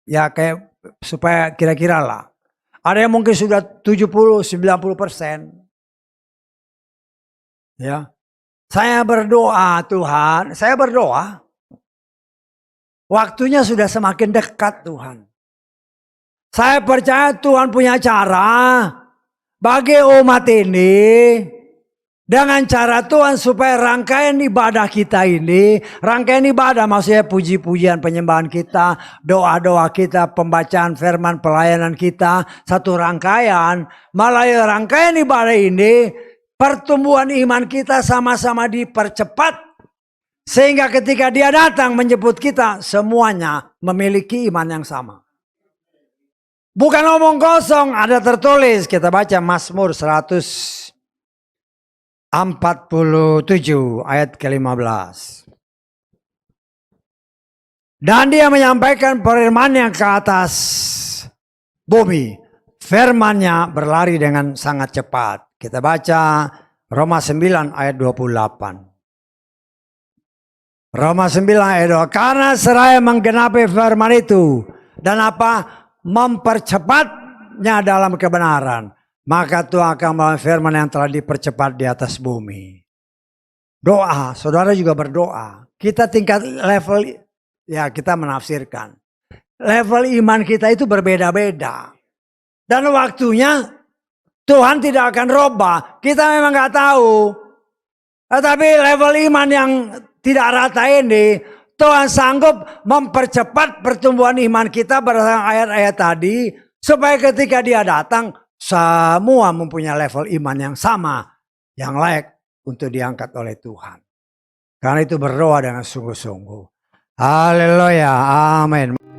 ya kayak supaya kira-kira lah. Ada yang mungkin sudah 70-90%. Ya. Saya berdoa Tuhan, saya berdoa. Waktunya sudah semakin dekat Tuhan. Saya percaya Tuhan punya cara bagi umat ini dengan cara Tuhan supaya rangkaian ibadah kita ini, rangkaian ibadah maksudnya puji-pujian penyembahan kita, doa-doa kita, pembacaan firman, pelayanan kita, satu rangkaian, malah rangkaian ibadah ini pertumbuhan iman kita sama-sama dipercepat sehingga ketika dia datang menjemput kita semuanya memiliki iman yang sama. Bukan omong kosong, ada tertulis, kita baca Mazmur 147 ayat ke-15. Dan dia menyampaikan firman-Nya ke atas bumi. Firman-Nya berlari dengan sangat cepat. Kita baca Roma 9 ayat 28. Roma 9 ayat 2. Karena seraya menggenapi firman itu. Dan apa? Mempercepatnya dalam kebenaran. Maka Tuhan akan membawa firman yang telah dipercepat di atas bumi. Doa, saudara juga berdoa. Kita tingkat level, ya kita menafsirkan. Level iman kita itu berbeda-beda. Dan waktunya Tuhan tidak akan robah. Kita memang gak tahu. Tetapi level iman yang tidak rata ini, Tuhan sanggup mempercepat pertumbuhan iman kita berdasarkan ayat-ayat tadi. Supaya ketika dia datang, semua mempunyai level iman yang sama. Yang layak untuk diangkat oleh Tuhan. Karena itu berdoa dengan sungguh-sungguh. Haleluya, amin.